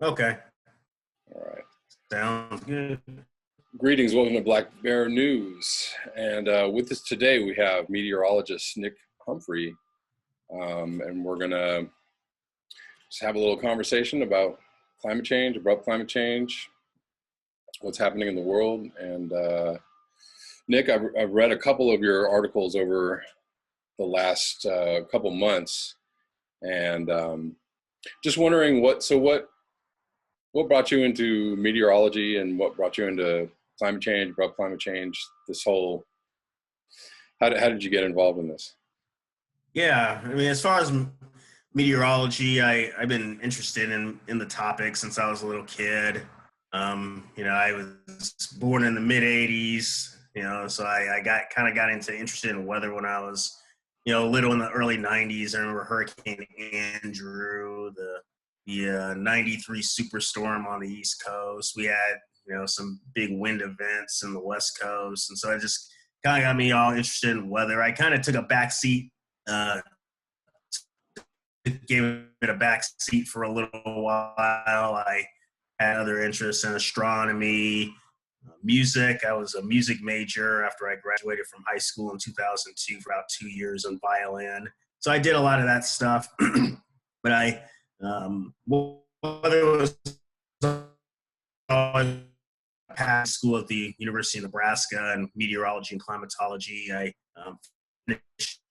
Okay. All right. Sounds good. Greetings, welcome to Black Bear News. And with us today, we have meteorologist Nick Humphrey. And we're going to just have a little conversation about climate change, abrupt climate change, what's happening in the world. And Nick, I've read a couple of your articles over the last couple months. And just wondering what brought you into meteorology and what brought you into climate change, abrupt climate change, this whole, how did you get involved in this? Yeah, I mean, as far as meteorology, I've been interested in the topic since I was a little kid. I was born in the mid '80s. So I got interested in weather when I was, little in the early '90s. I remember Hurricane Andrew, the '93 superstorm on the East Coast. We had some big wind events in the West Coast, and so it just kind of got me all interested in weather. I kind of took a back seat. Gave it a back seat for a little while. I had other interests in astronomy, music. I was a music major after I graduated from high school in 2002 for about 2 years on violin. So I did a lot of that stuff. But whether it was past school at the University of Nebraska in meteorology and climatology, I finished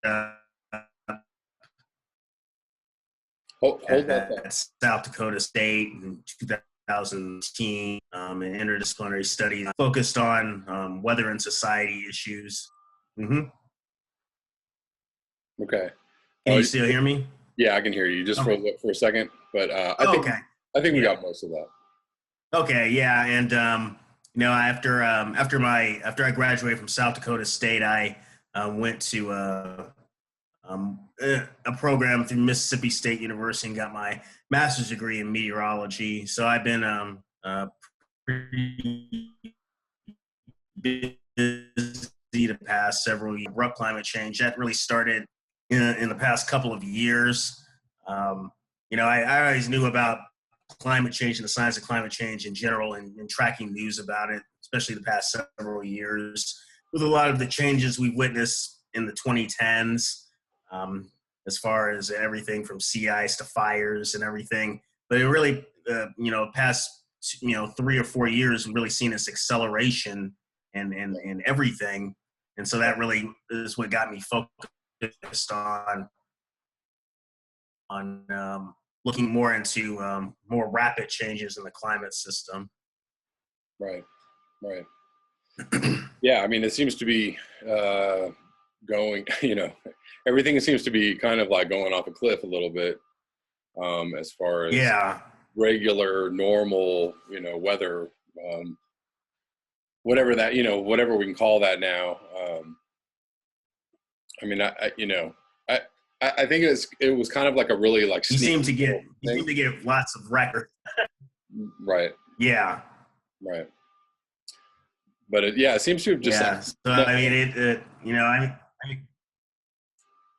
at South Dakota State in 2010 in interdisciplinary studies focused on weather and society issues. Mm-hmm. Okay. Can you still hear me? Yeah, I can hear you. Just okay. for a second, but I think we got most of that. Okay, yeah, and after I graduated from South Dakota State, I went to a program through Mississippi State University and got my master's degree in meteorology. So I've been pretty busy the past several years. Abrupt climate change that really started in the past couple of years. I always knew about climate change and the science of climate change in general, and tracking news about it, especially the past several years, with a lot of the changes we've witnessed in the 2010s. As far as everything from sea ice to fires and everything. But it really, past 3 or 4 years, we've really seen this acceleration and everything. And so that really is what got me focused on looking more into more rapid changes in the climate system. Right. Yeah, I mean, it seems to be going, everything seems to be kind of like going off a cliff a little bit as far as regular, normal, weather, whatever that, whatever we can call that now. I mean, I think it was kind of like a really like. You seem to get lots of records. Right. Yeah. Right. But it seems to have just. Yeah. So I mean,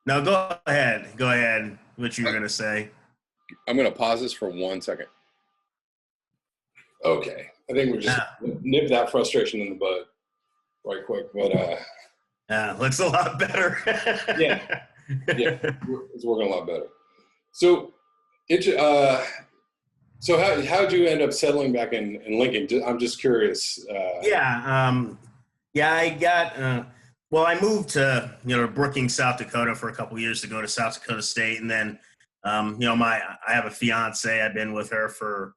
no, go ahead. What you were going to say. I'm going to pause this for 1 second. Okay. I think we just nip that frustration in the bud right quick. But looks a lot better. Yeah. It's working a lot better. So so how'd you end up settling back in Lincoln? I'm just curious. I got I moved to Brookings, South Dakota for a couple of years to go to South Dakota State, and then I have a fiance. I've been with her for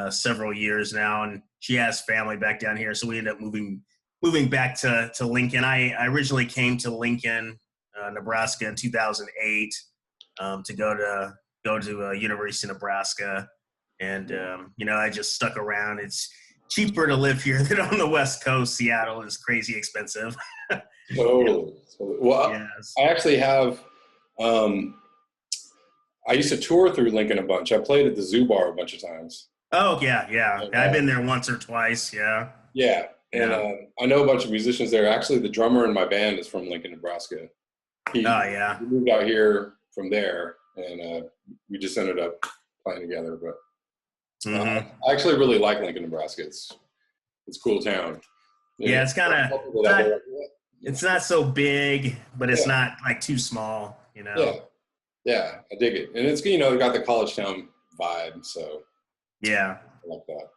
several years now, and she has family back down here, so we ended up moving back to Lincoln. I originally came to Lincoln, Nebraska in 2008 to go to University of Nebraska, and I just stuck around. It's cheaper to live here than on the West Coast. Seattle is crazy expensive. Totally. Well, yes. I actually have. I used to tour through Lincoln a bunch. I played at the Zoo Bar a bunch of times. Oh yeah. I've been there once or twice. Yeah. Yeah, and I know a bunch of musicians there. Actually, the drummer in my band is from Lincoln, Nebraska. He moved out here from there, and we just ended up playing together. But Mm-hmm. I actually really like Lincoln, Nebraska. It's a cool town. Yeah, it's kind of it's not so big, but it's yeah, not like too small, you yeah, know. yeah. I dig it, and it's got the college town vibe, so Yeah. I like that.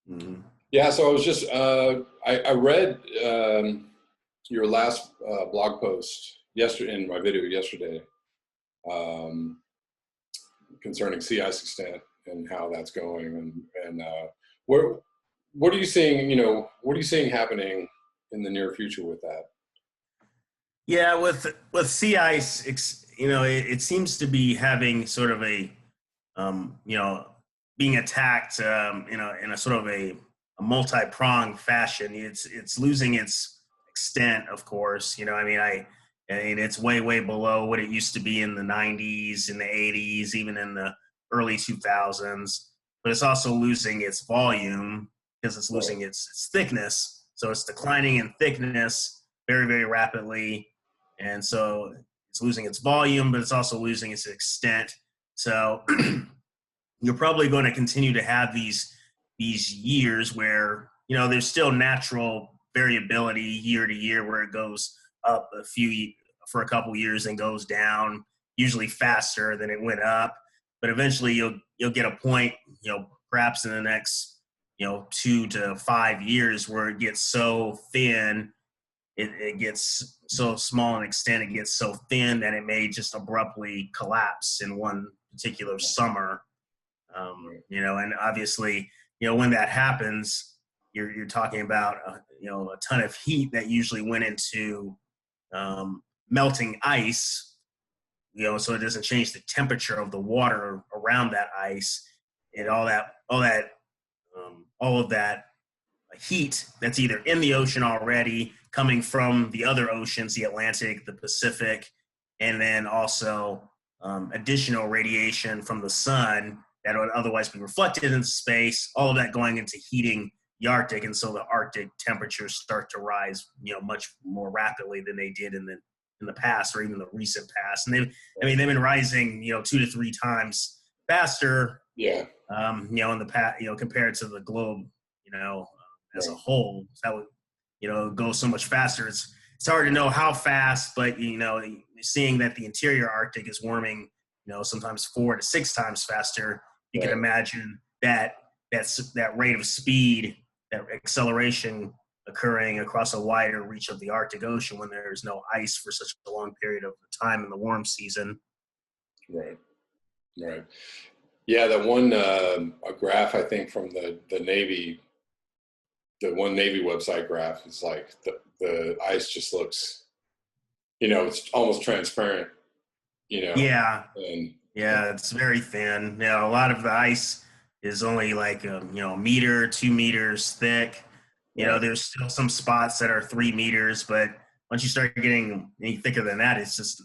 Mm-hmm. Yeah, so I was just I read your last blog post yesterday in my video yesterday um, concerning sea ice extent and how that's going, and where what are you seeing? What are you seeing happening in the near future with that? Yeah, with sea ice, it seems to be having sort of a, you know, being attacked, in a sort of a multi-pronged fashion. It's losing its extent, of course. I mean, it's way below what it used to be in the '90s, in the '80s, even in the early 2000s. But it's also losing its volume because it's Right, losing its thickness. So it's declining in thickness very rapidly, and so it's losing its volume, but it's also losing its extent. So you're probably going to continue to have these years where there's still natural variability year to year, where it goes up for a couple years and goes down, usually faster than it went up. But eventually you'll get a point, perhaps in the next 2 to 5 years, where it gets so thin, it gets so small in extent, it gets so thin that it may just abruptly collapse in one particular summer. And obviously, when that happens, you're talking about a ton of heat that usually went into melting ice, so it doesn't change the temperature of the water around that ice, and all of that heat that's either in the ocean already, coming from the other oceans, the Atlantic, the Pacific, and then also additional radiation from the sun that would otherwise be reflected into space, all of that going into heating the Arctic. And so the Arctic temperatures start to rise, much more rapidly than they did in the past, or even the recent past. And they've been rising, 2 to 3 times faster, yeah, in the past, compared to the globe, as a right, whole. So that would, go so much faster. It's hard to know how fast, but seeing that the interior Arctic is warming, sometimes 4 to 6 times faster, you can right. imagine that rate of speed, that acceleration occurring across a wider reach of the Arctic Ocean when there's no ice for such a long period of time in the warm season. Right, right. Yeah, that one a graph I think from the Navy, the one Navy website graph is like the ice just looks, it's almost transparent, Yeah, and yeah, it's very thin. A lot of the ice is only like a meter, 2 meters thick. right, There's still some spots that are 3 meters, but once you start getting any thicker than that, it's just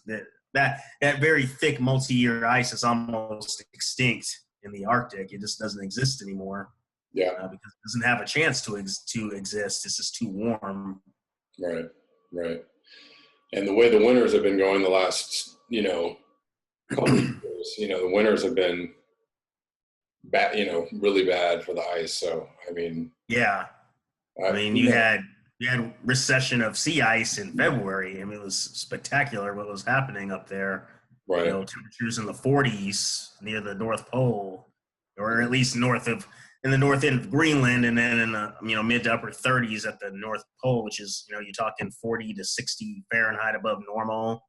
that very thick multi-year ice is almost extinct in the Arctic. It just doesn't exist anymore, yeah, because it doesn't have a chance to exist. It's just too warm. right, right. And the way the winters have been going the last, couple of years, the winters have been bad, really bad for the ice. So, I mean, Yeah, I I, mean, you had recession of sea ice in February. I mean, it was spectacular what was happening up there. right, Temperatures in the 40s near the North Pole, or at least in the north end of Greenland, and then in the mid to upper 30s at the North Pole, which is you're talking 40 to 60 Fahrenheit above normal.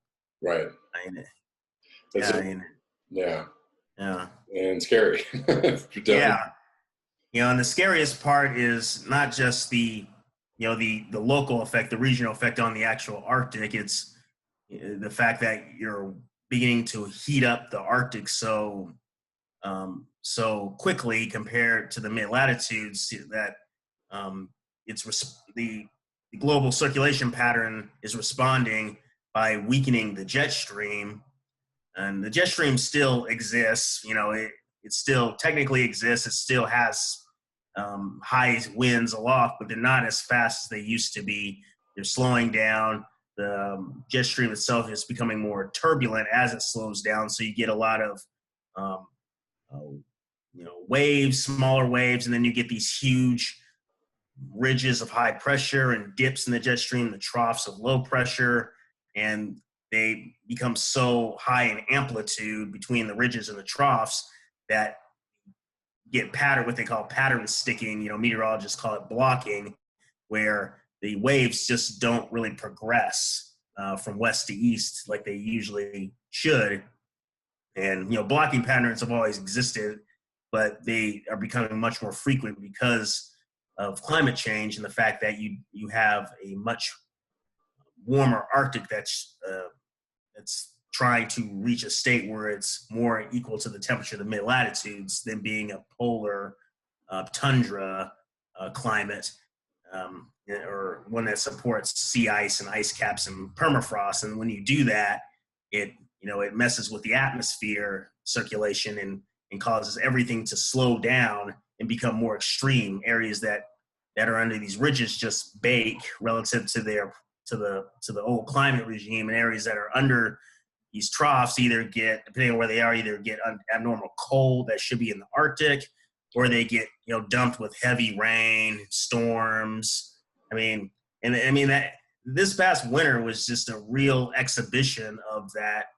right. I mean, That's yeah, I it. mean, Yeah, yeah, and scary. Definitely. yeah. And the scariest part is not just the local effect, the regional effect on the actual Arctic. It's the fact that you're beginning to heat up the Arctic so quickly compared to the mid latitudes, that um, the global circulation pattern is responding by weakening the jet stream. And the jet stream still exists. It still technically exists. It still has high winds aloft, but they're not as fast as they used to be. They're slowing down. The jet stream itself is becoming more turbulent as it slows down. So you get a lot of um, uh, waves, smaller waves, and then you get these huge ridges of high pressure and dips in the jet stream, the troughs of low pressure, and they become so high in amplitude between the ridges and the troughs that get what they call pattern sticking. Meteorologists call it blocking, where the waves just don't really progress from west to east like they usually should. And blocking patterns have always existed, but they are becoming much more frequent because of climate change and the fact that you have a much warmer Arctic that's trying to reach a state where it's more equal to the temperature of the mid latitudes than being a polar tundra climate, or one that supports sea ice and ice caps and permafrost. And when you do that, it messes with the atmosphere circulation and causes everything to slow down and become more extreme. Areas that are under these ridges just bake relative to the old climate regime, and areas that are under these troughs either get, depending on where they are, either get abnormal cold that should be in the Arctic, or they get dumped with heavy rain, storms. That this past winter was just a real exhibition of that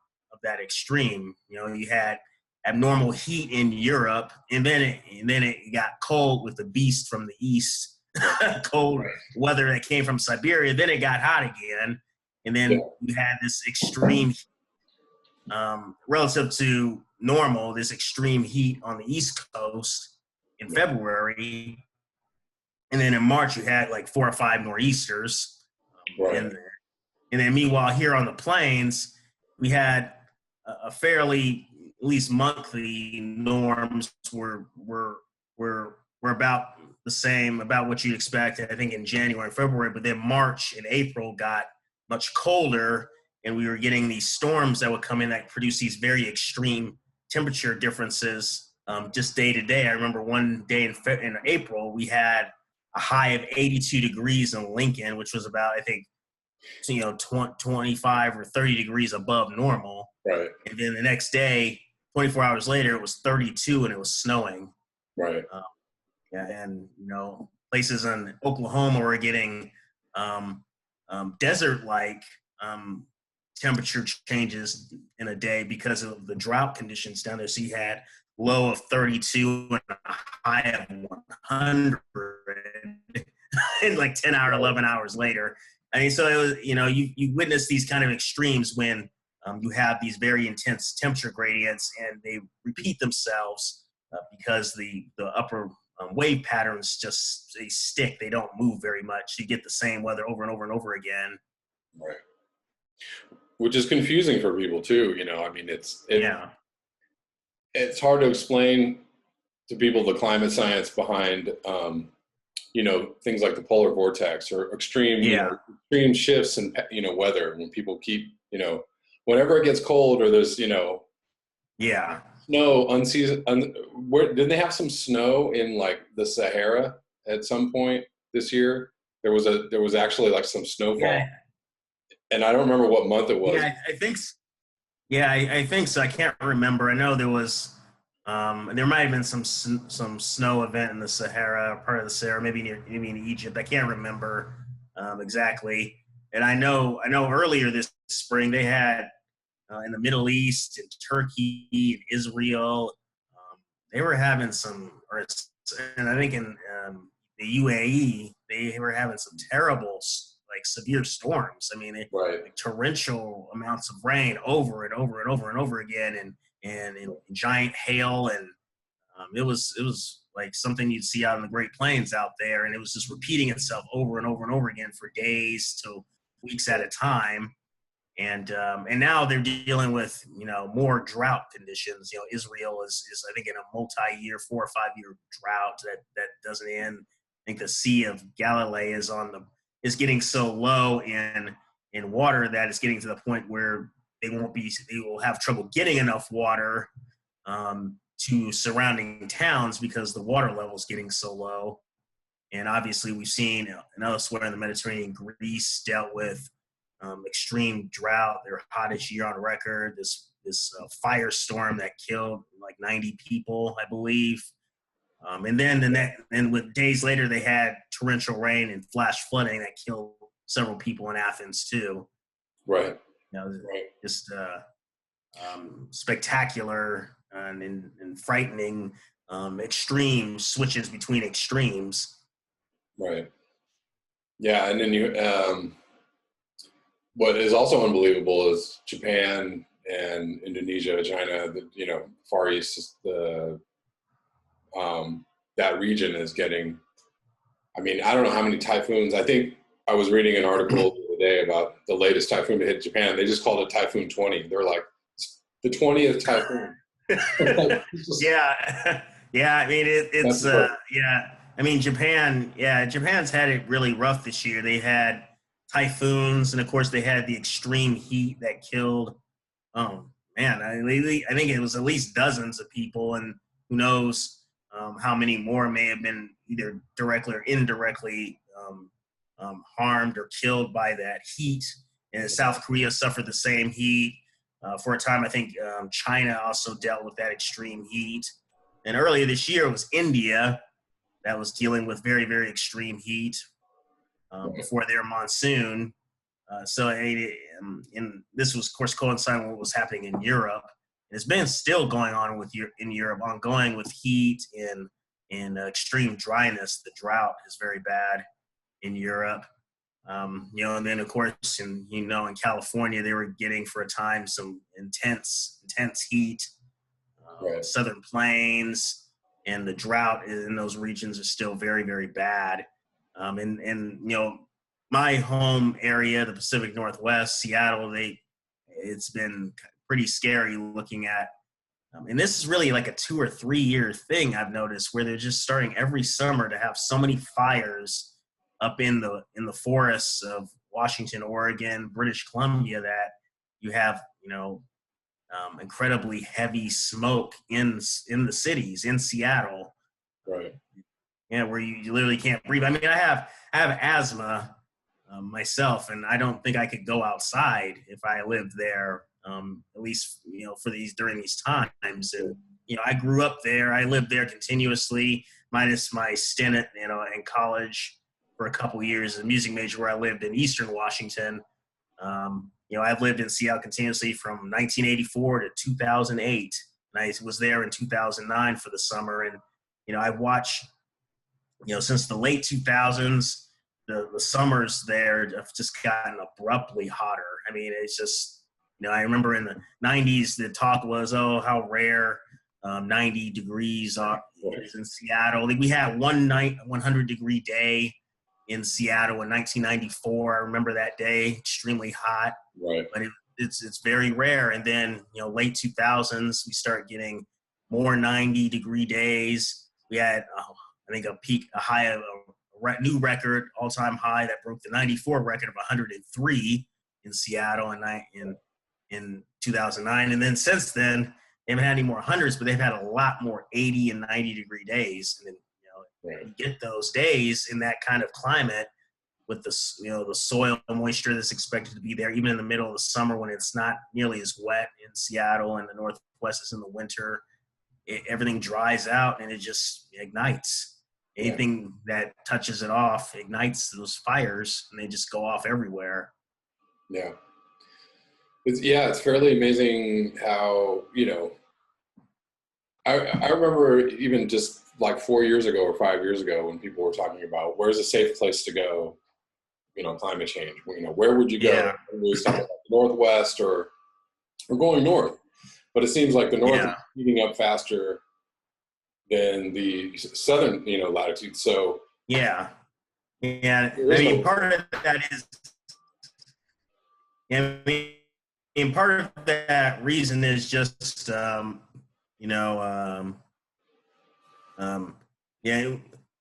extreme. You had abnormal heat in Europe, and then it got cold with the beast from the east, cold weather that came from Siberia. Then it got hot again, and then you had this extreme relative to normal, this extreme heat on the East Coast in February. And then in March, you had like 4 or 5 nor'easters. And then meanwhile, here on the plains, we had a fairly, at least monthly norms were about the same, about what you'd expect, I think, in January and February. But then March and April got much colder, and we were getting these storms that would come in that produce these very extreme temperature differences just day to day. I remember one day in April, we had a high of 82 degrees in Lincoln, which was about, I think, 25 or 30 degrees above normal. Right. And then the next day, 24 hours later, it was 32 and it was snowing. Right. And places in Oklahoma were getting desert-like temperature changes in a day because of the drought conditions down there. So you had low of 32 and a high of 100 in like 10 hours, 11 hours later. So it was, you witness these kind of extremes when you have these very intense temperature gradients, and they repeat themselves because the upper wave patterns they stick. They don't move very much. You get the same weather over and over and over again. Right. Which is confusing for people too. It's hard to explain to people the climate science behind, things like the polar vortex or extreme shifts in, weather. When people keep, whenever it gets cold or there's, snow, didn't they have some snow in like the Sahara at some point this year? There was actually like some snowfall. Yeah. And I don't remember what month it was. Yeah, I think so. Yeah, I think so. I can't remember. I know there was, there might have been some snow event in the Sahara, part of the Sahara, maybe in Egypt. I can't remember exactly. And I know earlier this spring they had in the Middle East, in Turkey, in Israel, they were having and I think in the UAE, they were having some terrible, like severe storms. Like torrential amounts of rain over and over and over and over again, and giant hail, and it was like something you'd see out in the Great Plains out there, and it was just repeating itself over and over and over again for days to weeks at a time. And now they're dealing with more drought conditions. Israel is I think in a multi-year 4 or 5 year drought that doesn't end. I think the Sea of Galilee is getting so low in water that it's getting to the point where they will have trouble getting enough water to surrounding towns because the water level is getting so low. And obviously we've seen elsewhere in the Mediterranean, Greece dealt with extreme drought, their hottest year on record. This this firestorm that killed like 90 people, I believe. And then with days later, they had torrential rain and flash flooding that killed several people in Athens too. Right. Right. Just spectacular and frightening extreme switches between extremes. Right. Yeah, and then what is also unbelievable is Japan and Indonesia, China, Far East, that region is getting, I mean, I don't know how many typhoons. I think I was reading an article the other day about the latest typhoon to hit Japan. They just called it Typhoon 20. They're like, the 20th typhoon. Yeah. Yeah. I mean, it's yeah. I mean, Japan's had it really rough this year. They had typhoons, and of course, they had the extreme heat that killed. Oh man, I think it was at least dozens of people, and who knows how many more may have been either directly or indirectly harmed or killed by that heat. And South Korea suffered the same heat. For a time, I think China also dealt with that extreme heat. And earlier this year, it was India that was dealing with very, very extreme heat before their monsoon. And this was, of course, coinciding with what was happening in Europe. It's been still going on in Europe, ongoing with heat and extreme dryness. The drought is very bad in Europe. And then, of course, in California, they were getting for a time some intense heat. Right. Southern plains and the drought in those regions are still very, very bad. My home area, the Pacific Northwest, Seattle, it's been pretty scary looking at. And this is really like a 2 or 3 year thing I've noticed, where they're just starting every summer to have so many fires up in the forests of Washington, Oregon, British Columbia, that you have incredibly heavy smoke in the cities in Seattle. Right. Yeah, where you literally can't breathe. I mean, I have asthma myself, and I don't think I could go outside if I lived there. At least during these times. And I grew up there. I lived there continuously, minus my stint in college for a couple years as a music major, where I lived in Eastern Washington. I've lived in Seattle continuously from 1984 to 2008, and I was there in 2009 for the summer. And I watched, since the late 2000s, the summers there have just gotten abruptly hotter. I mean, it's just, I remember in the 90s, the talk was, oh, how rare 90 degrees is in Seattle. Like, we had one night, 100-degree day in Seattle in 1994. I remember that day, extremely hot. Right. But it's very rare. And then, late 2000s, we start getting more 90-degree days. We had, I think, a high of a new record, all-time high that broke the 94 record of 103 in Seattle in 2009. And then since then, they haven't had any more hundreds, but they've had a lot more 80 and 90-degree days. And then, right. You get those days in that kind of climate with the soil moisture that's expected to be there, even in the middle of the summer when it's not nearly as wet in Seattle, and the Northwest is in the winter. Everything dries out and it just ignites. Anything that touches it off ignites those fires, and they just go off everywhere. Yeah. It's fairly amazing how, I remember even just like 4 years ago or 5 years ago, when people were talking about where's a safe place to go, climate change, where would you go? Yeah. We was talking about the Northwest or going north, but it seems like the North is heating up faster than the southern, latitude. So yeah. I mean, part of that is, part of that reason is just,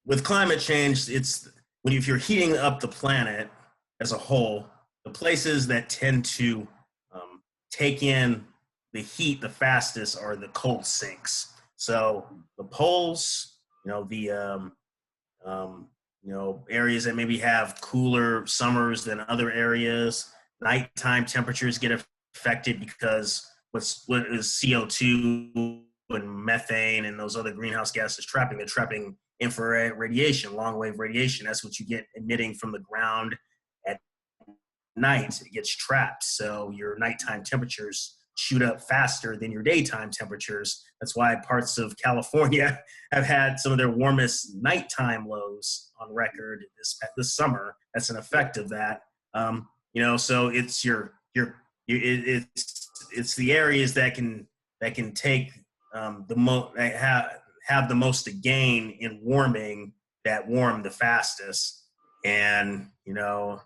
with climate change, it's if you're heating up the planet as a whole, the places that tend to take in the heat the fastest are the cold sinks. So the poles, areas that maybe have cooler summers than other areas, nighttime temperatures get affected because what is CO2 and methane and those other greenhouse gases trapping. They're trapping infrared radiation, long wave radiation. That's what you get emitting from the ground at night. It gets trapped. So your nighttime temperatures shoot up faster than your daytime temperatures. That's why parts of California have had some of their warmest nighttime lows on record this summer. That's an effect of that. So it's it's the areas that can take have the most to gain in warming that warm the fastest. And the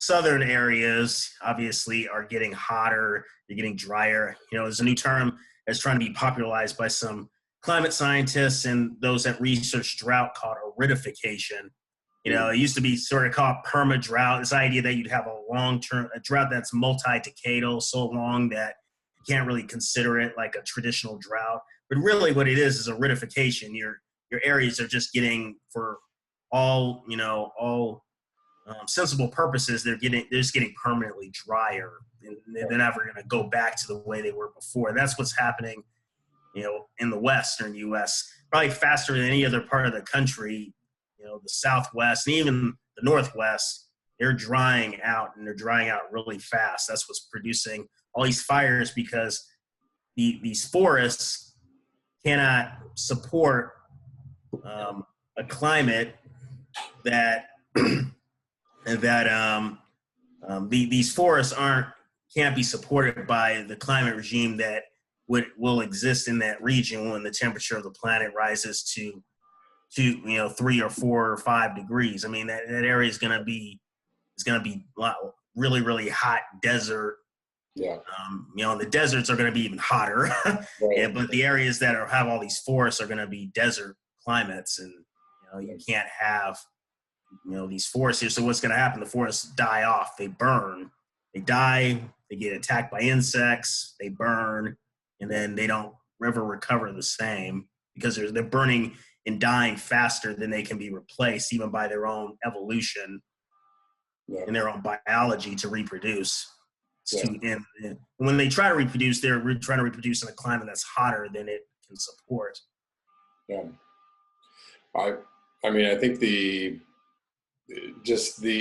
southern areas obviously are getting hotter, they're getting drier. There's a new term that's trying to be popularized by some climate scientists and those that research drought called aridification. It used to be sort of called perma-drought, this idea that you'd have a drought that's multi-decadal, so long that you can't really consider it like a traditional drought. But really what it is aridification. Your areas are just getting, for all sensible purposes, they're just getting permanently drier. And they're never going to go back to the way they were before. And that's what's happening, in the Western U.S., probably faster than any other part of the country. The Southwest and even the Northwest, they're drying out, and they're drying out really fast. That's what's producing all these fires, because these forests cannot support a climate that these forests can't be supported by the climate regime that will exist in that region when the temperature of the planet rises to 3 or 4 or 5 degrees. I mean, that area is going to be really, really hot desert. Yeah. The deserts are going to be even hotter. Right. But the areas that have all these forests are going to be desert climates, and you can't have these forests here. So what's going to happen? The forests die off. They burn. They die. They get attacked by insects. They burn, and then they don't ever recover the same, because they're burning and dying faster than they can be replaced, even by their own evolution and their own biology to reproduce. And when they try to reproduce, they're trying to reproduce in a climate that's hotter than it can support. Yeah. I mean, I think the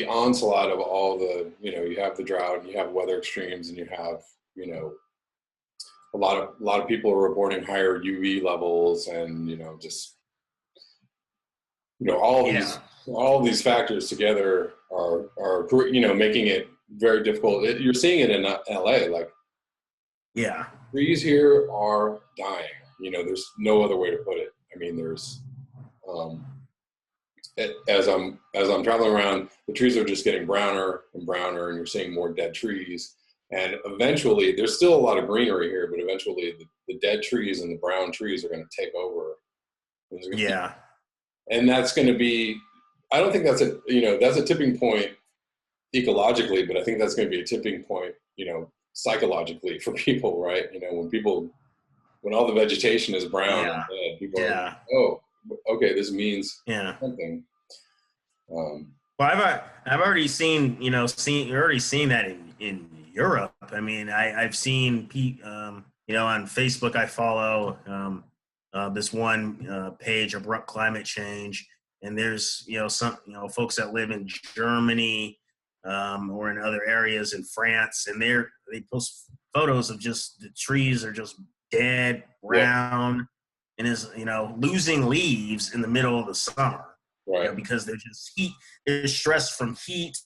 onslaught of all the, you have the drought, and you have weather extremes, and you have, a lot of people are reporting higher UV levels, and, all of these factors together are making it very difficult. You're seeing it in LA, trees here are dying. There's no other way to put it. I mean, there's as I'm traveling around, the trees are just getting browner and browner, and you're seeing more dead trees. And eventually, there's still a lot of greenery here, but eventually the dead trees and the brown trees are going to take over. And that's going to be, I don't think that's a tipping point ecologically, but I think that's going to be a tipping point, psychologically for people, right? When all the vegetation is brown and dead, people are like, oh, okay, this means something. Well, I've already seen that in Europe. I mean, I've seen on Facebook, I follow this one page, Abrupt Climate Change, and there's some folks that live in Germany or in other areas in France, and they post photos of just the trees are just dead, brown, and is losing leaves in the middle of the summer, right? Because they're just they're stressed from heat,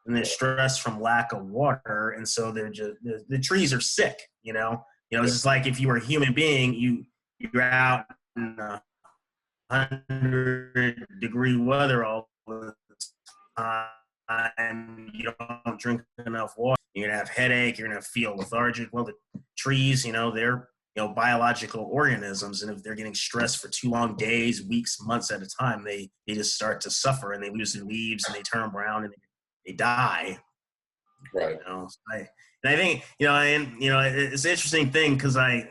and they're stressed from lack of water, and so they're just the trees are sick. It's just like if you were a human being, you're out in 100-degree weather all the time. You don't drink enough water. You're gonna have headache. You're gonna feel lethargic. Well, the trees, they're biological organisms, and if they're getting stressed for too long, days, weeks, months at a time, they just start to suffer, and they lose their leaves, and they turn brown, and they die. Right. I think it's an interesting thing, because maybe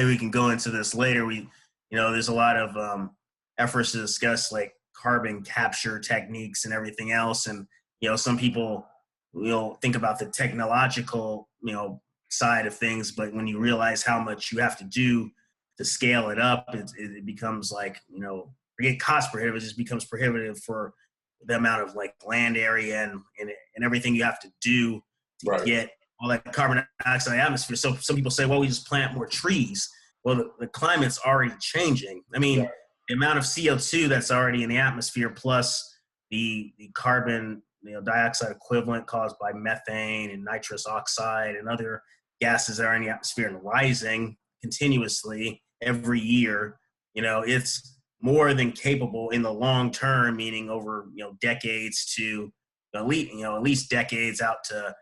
we can go into this later. There's a lot of efforts to discuss like carbon capture techniques and everything else, and some people think about the technological, side of things, but when you realize how much you have to do to scale it up, it becomes like, forget cost prohibitive, it just becomes prohibitive for the amount of like land area and everything you have to do to get all that carbon dioxide atmosphere. So some people say, well, we just plant more trees. Well, the climate's already changing. I mean, the amount of CO2 that's already in the atmosphere plus the carbon dioxide equivalent caused by methane and nitrous oxide and other gases that are in the atmosphere and rising continuously every year, it's more than capable in the long term, meaning over decades to at least decades out to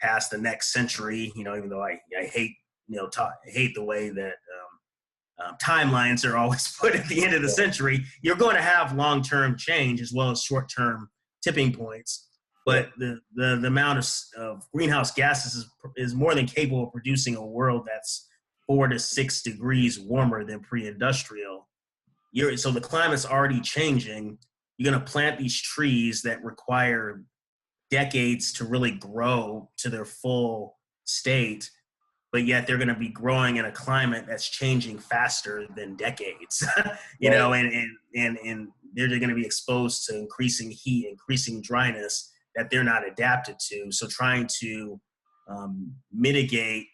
past the next century. Even though I hate I hate the way that timelines are always put at the end of the century. You're going to have long term change as well as short term tipping points. But the amount of greenhouse gases is more than capable of producing a world that's 4 to 6 degrees warmer than pre-industrial. So the climate's already changing. You're going to plant these trees that require decades to really grow to their full state, but yet they're going to be growing in a climate that's changing faster than decades, and they're going to be exposed to increasing heat, increasing dryness that they're not adapted to. So trying to mitigate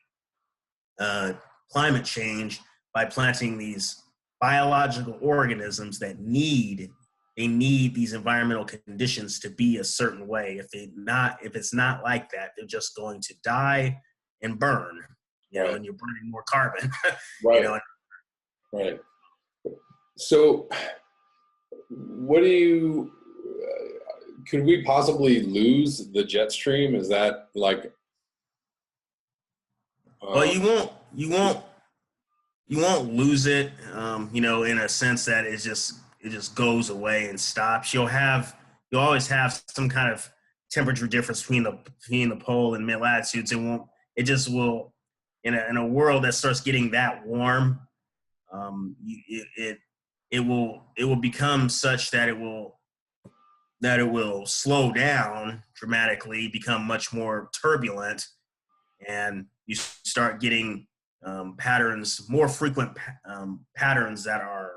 climate change by planting these biological organisms that need these environmental conditions to be a certain way. If it's not like that, they're just going to die and burn, and you're burning more carbon. Right. So what do you, could we possibly lose the jet stream? Is that like, well, you won't lose it, in a sense that it just goes away and stops. You'll always have some kind of temperature difference between the pole and mid latitudes. It just will, in a world that starts getting that warm, it will become such that it will slow down dramatically, become much more turbulent, and you start getting more frequent patterns that are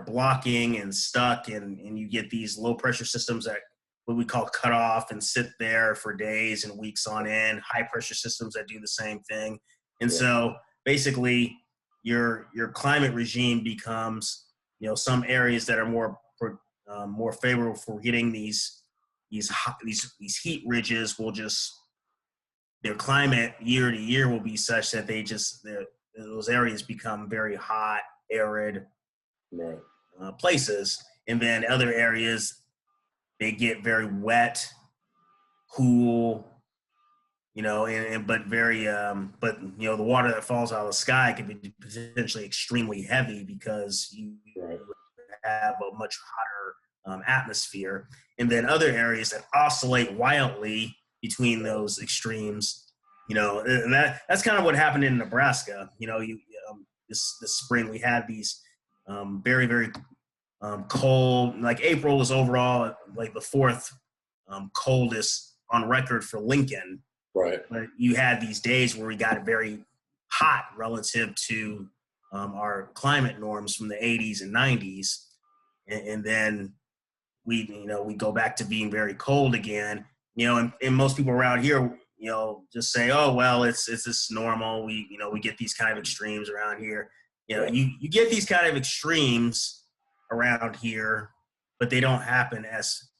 blocking and stuck, and you get these low pressure systems that what we call cut off and sit there for days and weeks on end, high pressure systems that do the same thing. And so basically your climate regime becomes, some areas that are more favorable for getting these heat ridges will just, their climate year to year will be such that those areas become very hot, arid places. And then other areas, they get very wet, cool, but the water that falls out of the sky can be potentially extremely heavy because you have a much hotter atmosphere. And then other areas that oscillate wildly between those extremes, and that's kind of what happened in Nebraska. This spring we had these very, very cold, like April was overall like the fourth coldest on record for Lincoln. Right. But you had these days where we got very hot relative to our climate norms from the 80s and 90s. And then we go back to being very cold again, and most people around here, just say, oh, well, it's just normal. We get these kind of extremes around here. You get these kind of extremes around here, but they don't happen as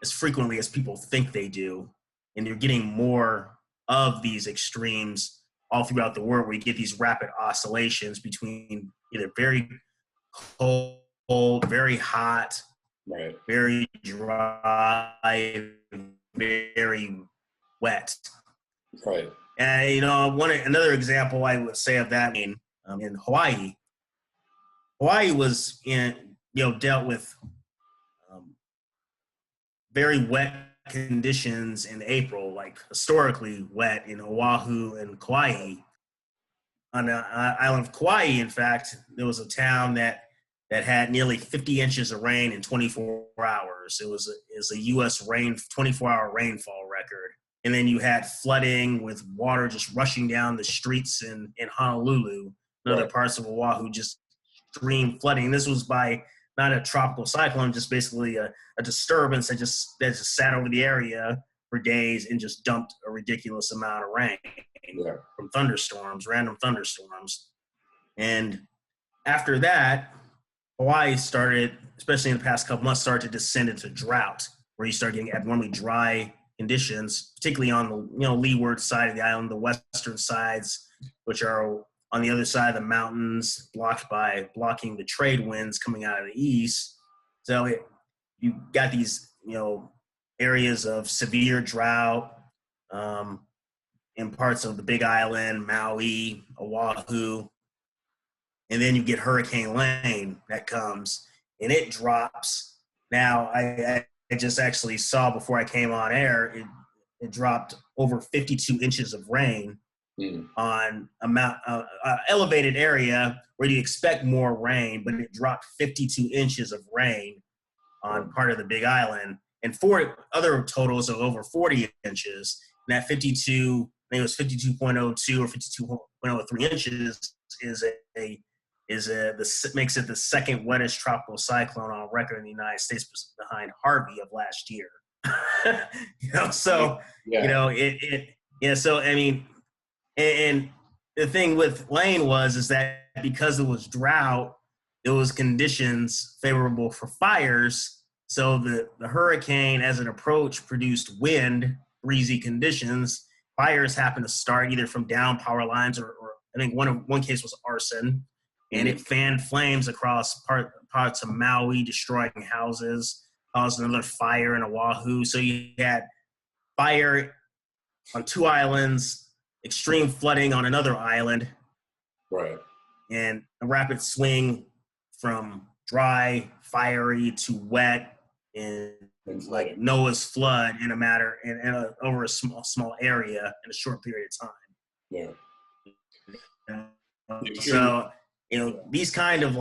frequently as people think they do. And you're getting more of these extremes all throughout the world where you get these rapid oscillations between either very cold, very hot, very dry, very wet. Right. And another example I would say of that in Hawaii. Hawaii was dealt with very wet conditions in April, like historically wet in Oahu and Kauai. On the island of Kauai, in fact, there was a town that had nearly 50 inches of rain in 24 hours. It was a U.S. 24-hour rainfall record. And then you had flooding with water just rushing down the streets in Honolulu and other parts of Oahu, just extreme flooding. This was by not a tropical cyclone, just basically a disturbance that just sat over the area for days and just dumped a ridiculous amount of rain from thunderstorms, random thunderstorms. And after that, Hawaii started, especially in the past couple months, started to descend into drought, where you start getting abnormally dry conditions, particularly on the leeward side of the island, the western sides, which are on the other side of the mountains, blocking the trade winds coming out of the east. So you got these areas of severe drought in parts of the Big Island, Maui, Oahu, and then you get Hurricane Lane that comes and it drops. Now I just actually saw before I came on air, it dropped over 52 inches of rain on a elevated area where you expect more rain, but it dropped 52 inches of rain on part of the Big Island, and 4 other totals of over 40 inches. And that 52, I think it was 52.02 or 52.03 inches makes it the second wettest tropical cyclone on record in the United States, behind Harvey of last year. So I mean, and the thing with Lane is that because it was drought, it was conditions favorable for fires. So the hurricane, as it approached, produced wind, breezy conditions. Fires happened to start either from down power lines or I think one case was arson, and it fanned flames across parts of Maui, destroying houses, caused another fire in Oahu. So you had fire on 2 islands, extreme flooding on another island, and a rapid swing from dry, fiery to wet, and like Noah's flood in over a small area in a short period of time. So these kind of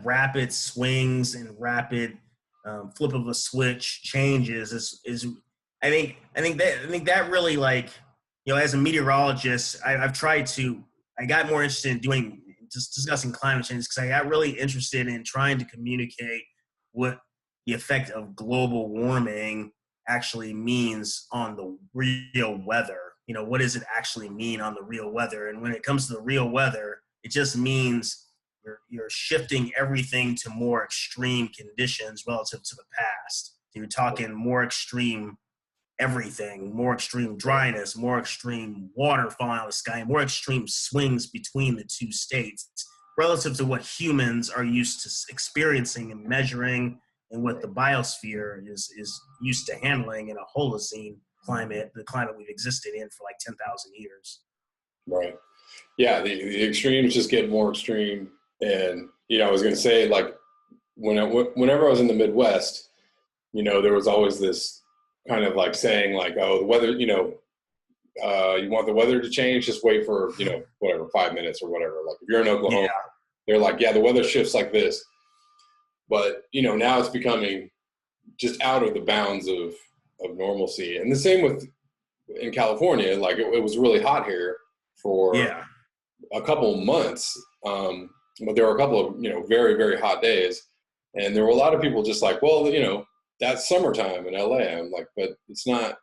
rapid swings and rapid flip of a switch changes is I think that really, as a meteorologist, I got more interested in discussing climate change because I got really interested in trying to communicate what the effect of global warming actually means on the real weather. What does it actually mean on the real weather? And when it comes to the real weather, it just means you're shifting everything to more extreme conditions relative to the past. So you're talking more extreme everything, more extreme dryness, more extreme water falling out of the sky, more extreme swings between the 2 states relative to what humans are used to experiencing and measuring, and what the biosphere is used to handling in a Holocene climate, the climate we've existed in for 10,000 years. Right. Yeah, the extremes just get more extreme. And, I was going to say, whenever I was in the Midwest, there was always this kind of saying oh, the weather, you want the weather to change, just wait for, 5 minutes or whatever. If you're in Oklahoma, they're the weather shifts like this. But, now it's becoming just out of the bounds of normalcy. And the same in California, it was really hot here for a couple months. But there were a couple of, very, very hot days. And there were a lot of people just well, that's summertime in LA. I'm but it's not,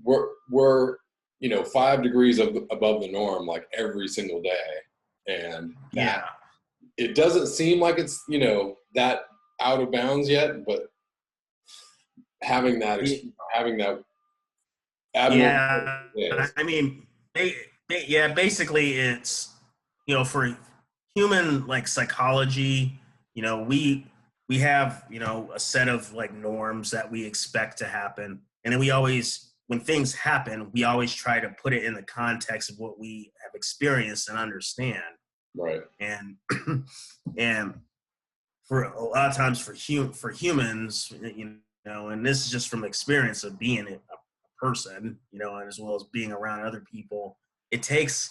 we're 5 degrees above the norm, every single day. And it doesn't seem like it's, that out of bounds yet, but having that I mean, basically it's, for human psychology, we have, a set of norms that we expect to happen. And then when things happen, we always try to put it in the context of what we have experienced and understand. Right. And, and for a lot of times for humans, and this is just from experience of being a person, and as well as being around other people, it takes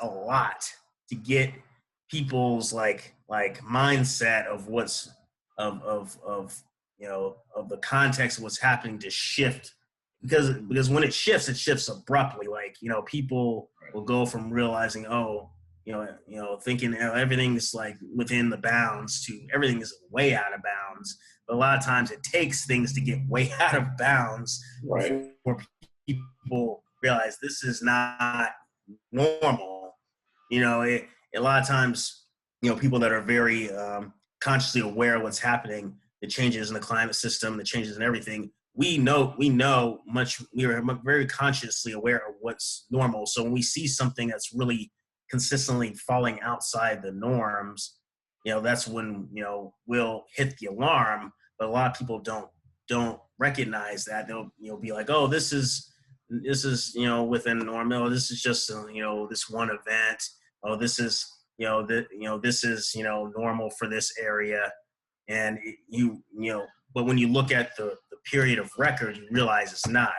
a lot to get people's mindset of what's of of the context of what's happening to shift, because when it shifts abruptly. Like, people will go from realizing, thinking everything's like within the bounds to everything is way out of bounds. But a lot of times it takes things to get way out of bounds before people realize this is not normal. A lot of times, people that are very consciously aware of what's happening, the changes in the climate system, the changes in everything, we are very consciously aware of what's normal. So when we see something that's really consistently falling outside the norms, that's when, we'll hit the alarm. But a lot of people don't recognize that. They'll, be like, oh, this is, within normal. This is just, this one event. Oh, this is, this is, normal for this area. And but when you look at the period of record, you realize it's not.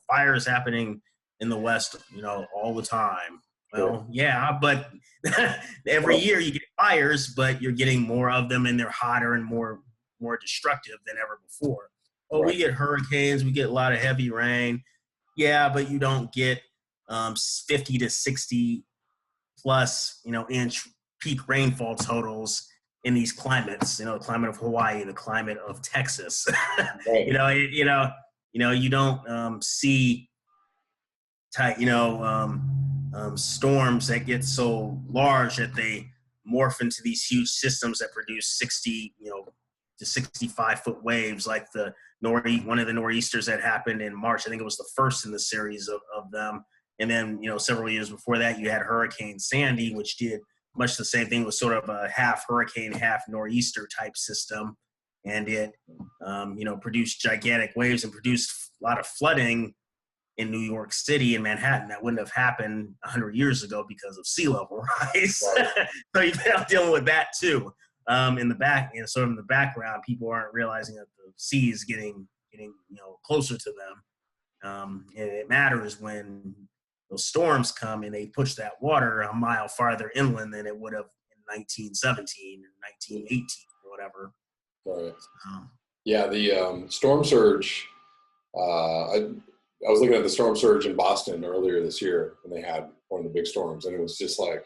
Fires happening in the West, all the time. Well, yeah, but every year you get fires, but you're getting more of them, and they're hotter and more destructive than ever before. Oh, we get hurricanes, we get a lot of heavy rain. Yeah, but you don't get 50 to 60 plus, inch peak rainfall totals in these climates. The climate of Hawaii, the climate of Texas. You don't see storms that get so large that they morph into these huge systems that produce 60, to 65-foot waves, like one of the nor'easters that happened in March. I think it was the first in the series of them. And then, several years before that, you had Hurricane Sandy, which did much the same thing. It was sort of a half hurricane, half nor'easter type system. And it, produced gigantic waves and produced a lot of flooding in New York City and Manhattan that wouldn't have happened 100 years ago because of sea level rise. So you've been dealing with that too. In the back, sort of in the background, people aren't realizing that the sea is getting closer to them. And it matters when those storms come and they push that water a mile farther inland than it would have in 1917 or 1918 or whatever. Right. Yeah, the storm surge. I was looking at the storm surge in Boston earlier this year when they had one of the big storms, and it was just like,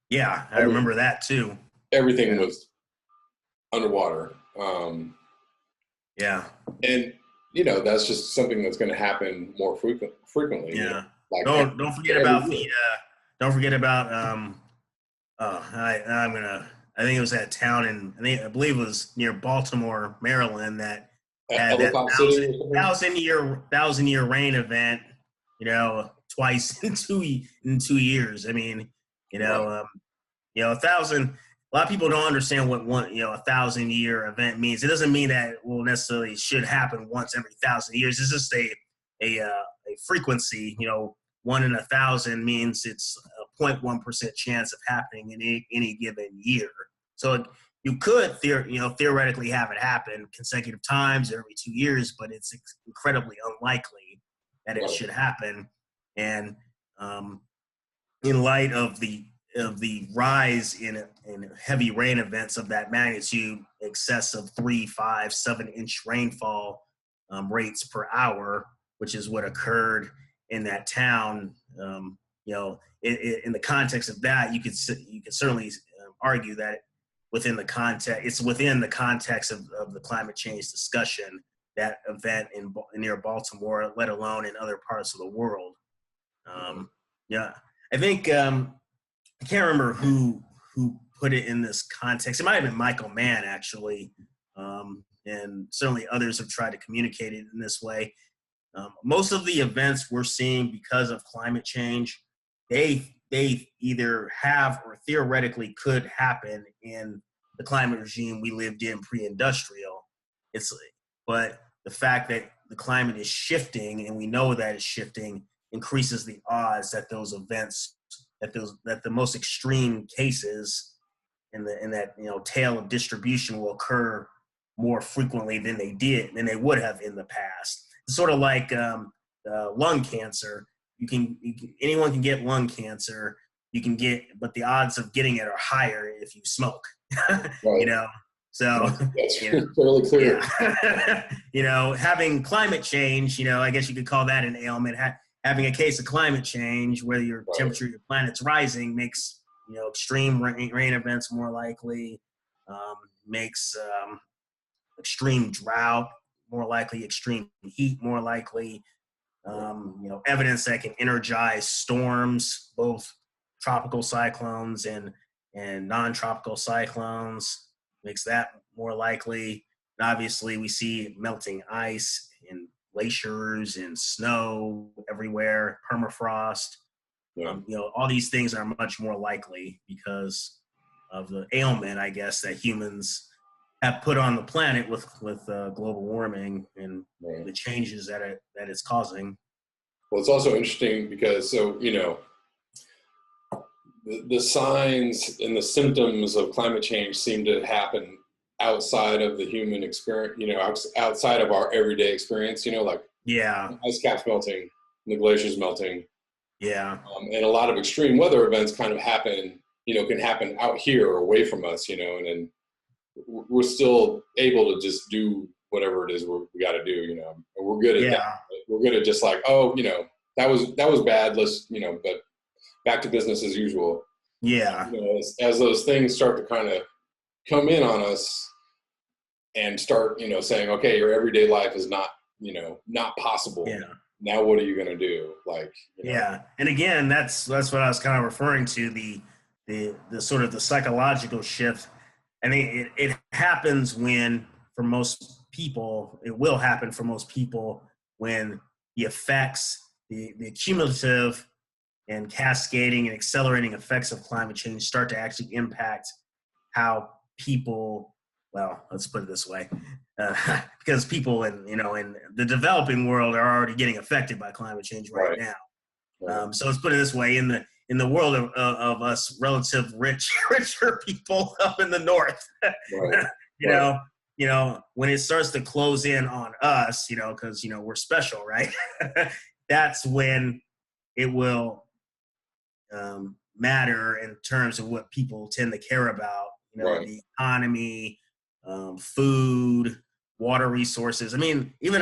yeah, I remember that too. Everything was underwater. Yeah, and that's just something that's going to happen more frequently. Yeah. Like don't forget about I think it was that town I believe it was near Baltimore, Maryland, that had that 1,000-year rain event, twice in 2 years. I mean, a lot of people don't understand what 1,000-year event means. It doesn't mean that it will necessarily should happen once every 1,000 years. It's just a frequency. 1 in 1,000 means it's a 0.1% chance of happening in any given year. So you could theoretically have it happen consecutive times every 2 years, but it's incredibly unlikely that it should happen. And in light of the rise in heavy rain events of that magnitude, excess of 3, 5, 7-inch rainfall rates per hour, which is what occurred in that town. In the context of that, you could certainly argue that it's within the context of the climate change discussion, that event near Baltimore, let alone in other parts of the world. I think I can't remember who put it in this context. It might have been Michael Mann, actually, and certainly others have tried to communicate it in this way. Most of the events we're seeing because of climate change, they either have or theoretically could happen in the climate regime we lived in pre-industrial. But the fact that the climate is shifting, and we know that it's shifting, increases the odds that those events, that the most extreme cases in that tail of distribution will occur more frequently than they would have in the past. It's sort of like lung cancer. Anyone can get lung cancer. But the odds of getting it are higher if you smoke. Right. So, That's you know, fairly clear. yeah, having climate change, I guess you could call that an ailment. Having a case of climate change, where your Right. temperature of your planet's rising, makes extreme rain events more likely, makes extreme drought more likely, extreme heat more likely. Evidence that can energize storms, both tropical cyclones and non-tropical cyclones, makes that more likely. And obviously, we see melting ice and glaciers and snow everywhere, permafrost. Yeah. All these things are much more likely because of the ailment, I guess, that humans have put on the planet with global warming and Right. the changes that it's causing. Well, it's also interesting because the signs and the symptoms of climate change seem to happen outside of the human experience, outside of our everyday experience, like Yeah, ice caps melting, the glaciers melting, yeah, and a lot of extreme weather events kind of can happen out here or away from us, and then we're still able to just do whatever it is we got to do, and we're good at that. yeah, We're good at just like, oh, that was bad. Let's, but back to business as usual. yeah, As those things start to kind of come in on us and start, saying, okay, your everyday life is not possible. yeah, Now, what are you going to do? yeah. And again, that's what I was kind of referring to, the sort of the psychological shift. I think it happens when, for most people, it will happen for most people when the effects, the cumulative and cascading and accelerating effects of climate change start to actually impact how people, well, let's put it this way, because people in the developing world are already getting affected by climate change right now. Right. So let's put it this way: in the world of us relative richer people up in the north, Right. you know, when it starts to close in on us, because we're special, right? That's when it will matter in terms of what people tend to care about. Right. The economy, food, water resources. I mean, even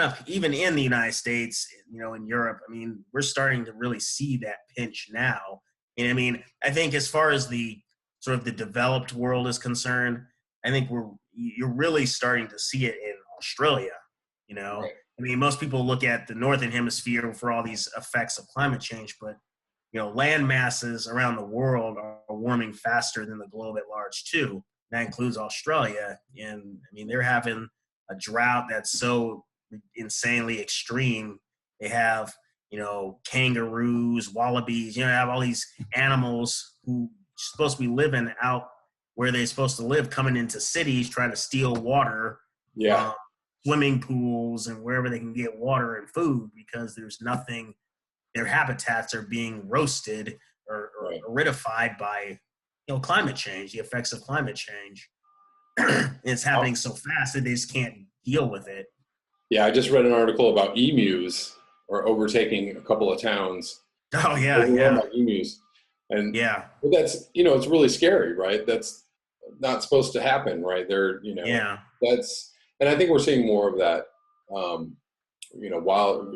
in the United States, in Europe, I mean, we're starting to really see that pinch now. And I mean, I think as far as the sort of the developed world is concerned, I think you're really starting to see it in Australia. Right. I mean, most people look at the northern hemisphere for all these effects of climate change, but land masses around the world are warming faster than the globe at large too. That includes Australia, and I mean they're having a drought that's so insanely extreme. They have kangaroos, wallabies. Have all these animals who are supposed to be living out where they're supposed to live, coming into cities trying to steal water Yeah. from swimming pools and wherever they can get water and food because there's nothing. Their habitats are being roasted or Right. aridified by climate change, the effects of climate change. It's happening so fast that they just can't deal with it. Yeah. I just read an article about emus are overtaking a couple of towns. Oh yeah, Overrun yeah, by emus. And yeah, that's, it's really scary, right? That's not supposed to happen, right? yeah, And I think we're seeing more of that. Wild,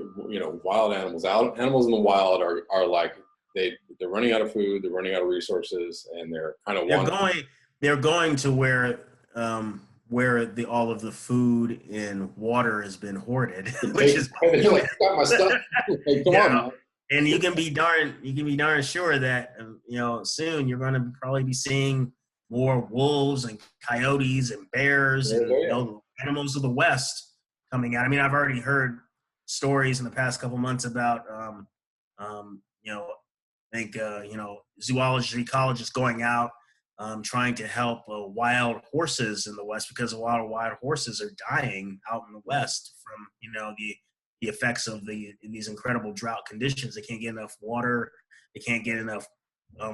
wild animals animals in the wild are like, they're running out of food, they're running out of resources, and they're kind of they're going to where all of the food and water has been hoarded, which is they're like, got my stuff. Like, come on, man. And you can be darn sure that soon you're going to probably be seeing more wolves and coyotes and bears and animals of the West coming out. I mean, I've already heard stories in the past couple months about I think zoology ecologists going out trying to help wild horses in the West because a lot of wild horses are dying out in the West from the effects of these incredible drought conditions. They can't get enough water. They can't get enough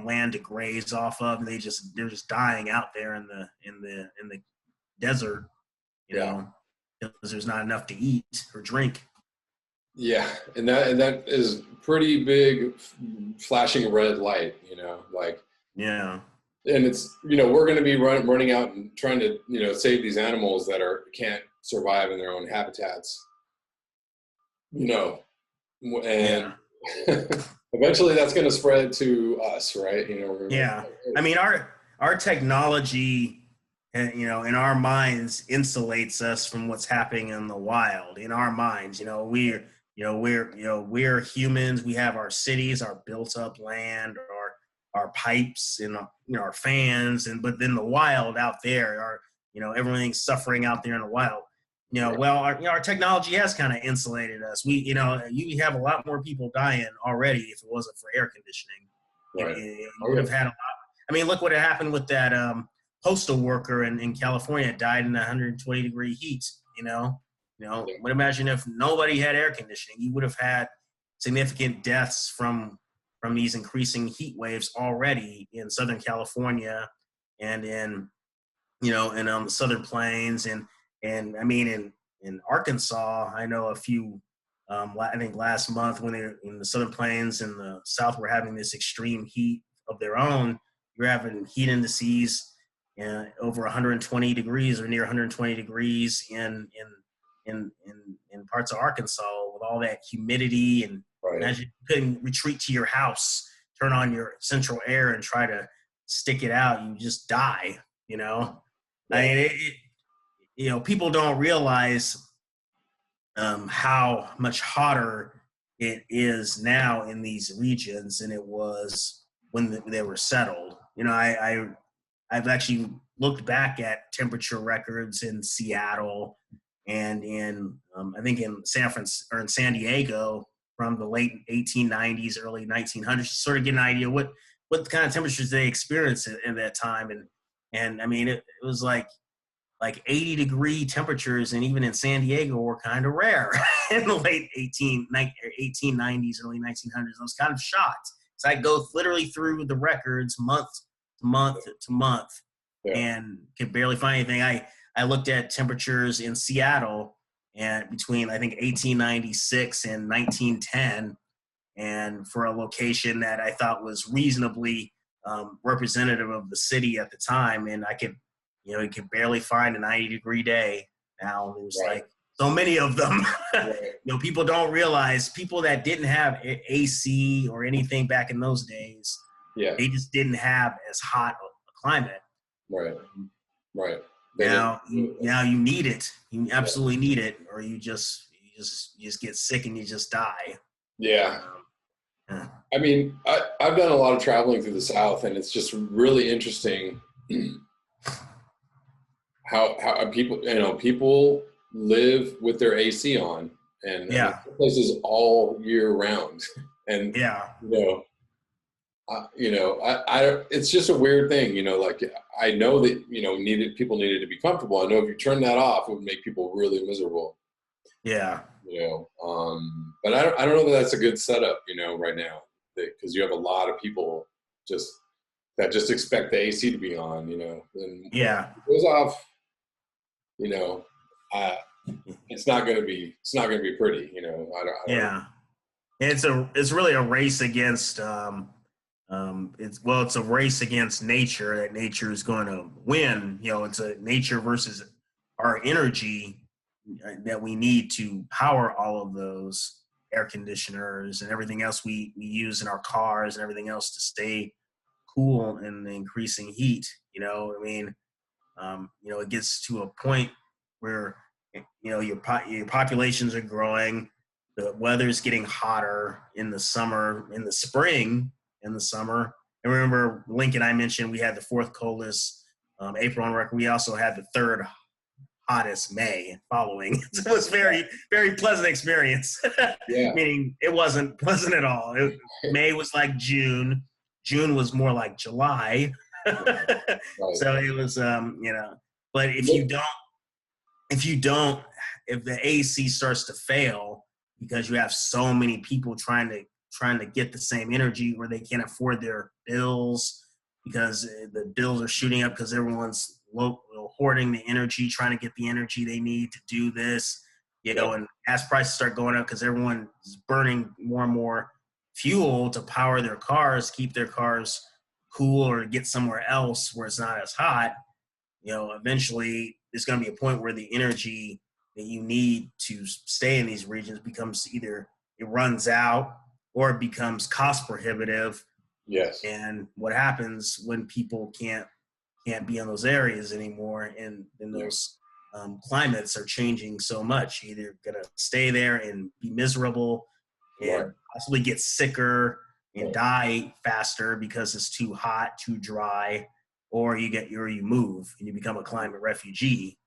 land to graze off of. And they're just dying out there in the desert, because there's not enough to eat or drink. Yeah, and that is pretty big, flashing red light. Like Yeah, and it's, we're going to be running out and trying to, save these animals that can't survive in their own habitats, and Yeah. eventually that's going to spread to us, right? Yeah. I mean, our technology, in our minds insulates us from what's happening in the wild. In our minds, we're humans. We have our cities, our built up land, our pipes, and our fans, but then the wild out there, everything's suffering out there in the wild. Well, our technology has kind of insulated us. You have a lot more people dying already if it wasn't for air conditioning. Right. You would have had a lot. I mean, look what happened with that postal worker in California died in 120-degree heat. But imagine if nobody had air conditioning, you would have had significant deaths from these increasing heat waves already in Southern California and in the Southern Plains and I mean in Arkansas. I know a few. I think last month when they're in the Southern Plains and the South were having this extreme heat of their own, you're having heat indices over 120 degrees or near 120 degrees in parts of Arkansas with all that humidity. And Right. imagine you couldn't retreat to your house, turn on your central air and try to stick it out. You just die, Yeah. I mean, people don't realize how much hotter it is now in these regions than it was when they were settled. I've actually looked back at temperature records in Seattle and in I think in San Francisco or in San Diego from the late 1890s, early 1900s, to sort of get an idea what kind of temperatures they experienced in that time. And I mean, it was like 80-degree temperatures, and even in San Diego were kind of rare in the late 1890s, early 1900s. I was kind of shocked. So I go literally through the records month to month to month and could barely find anything. I looked at temperatures in Seattle and between, I think, 1896 and 1910, and for a location that I thought was reasonably representative of the city at the time. And I could, you could barely find a 90-degree day now. There's like so many of them. People don't realize, people that didn't have AC or anything back in those days, they just didn't have as hot a climate. Right. Now you need it. You absolutely need it, or you just get sick and you just die. Yeah. I mean, I've done a lot of traveling through the South, and it's just really interesting how people live with their AC on, and places all year round, and it's just a weird thing, like I know that people needed to be comfortable. I know if you turn that off, it would make people really miserable. But I don't know that that's a good setup, right now, because you have a lot of people that just expect the AC to be on, and when it goes off, it's not going to be pretty, It's really a race against it's a race against nature, that nature is going to win. It's a nature versus our energy that we need to power all of those air conditioners and everything else we use in our cars and everything else to stay cool in the increasing heat. I mean, it gets to a point where your populations are growing, the weather's getting hotter in the summer, in the spring, in the summer. And remember, Lincoln, I mentioned we had the fourth coldest April on record. We also had the third hottest May following. So it was very, very pleasant experience. Meaning it wasn't pleasant at all. May was like June. June was more like July. So it was, but if the AC starts to fail because you have so many people trying to get the same energy, or they can't afford their bills because the bills are shooting up because everyone's hoarding the energy, trying to get the energy they need to do this, and gas prices start going up because everyone is burning more and more fuel to power their cars, keep their cars cool or get somewhere else where it's not as hot, eventually there's going to be a point where the energy that you need to stay in these regions becomes either it runs out or it becomes cost prohibitive. Yes. And what happens when people can't be in those areas anymore, and those climates are changing so much? You're either going to stay there and be miserable and possibly get sicker and die faster because it's too hot, too dry, or you move and you become a climate refugee.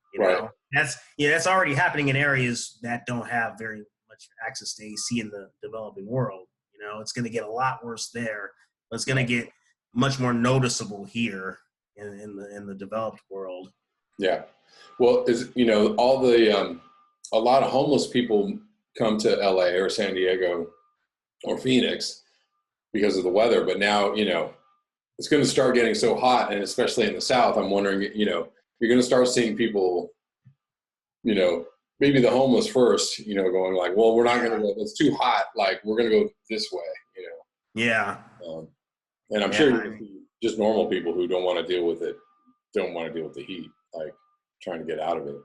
That's already happening in areas that don't have very much access to AC in the developing world. It's going to get a lot worse there, but it's going to get much more noticeable here in the developed world. Yeah. Well, all the a lot of homeless people come to LA or San Diego or Phoenix because of the weather, but now it's going to start getting so hot, and especially in the South, I'm wondering, you're going to start seeing people, maybe the homeless first, going like, well, we're not going to go, it's too hot, like we're going to go this way, Yeah. And I'm sure just normal people who don't want to deal with it, don't want to deal with the heat, like trying to get out of it.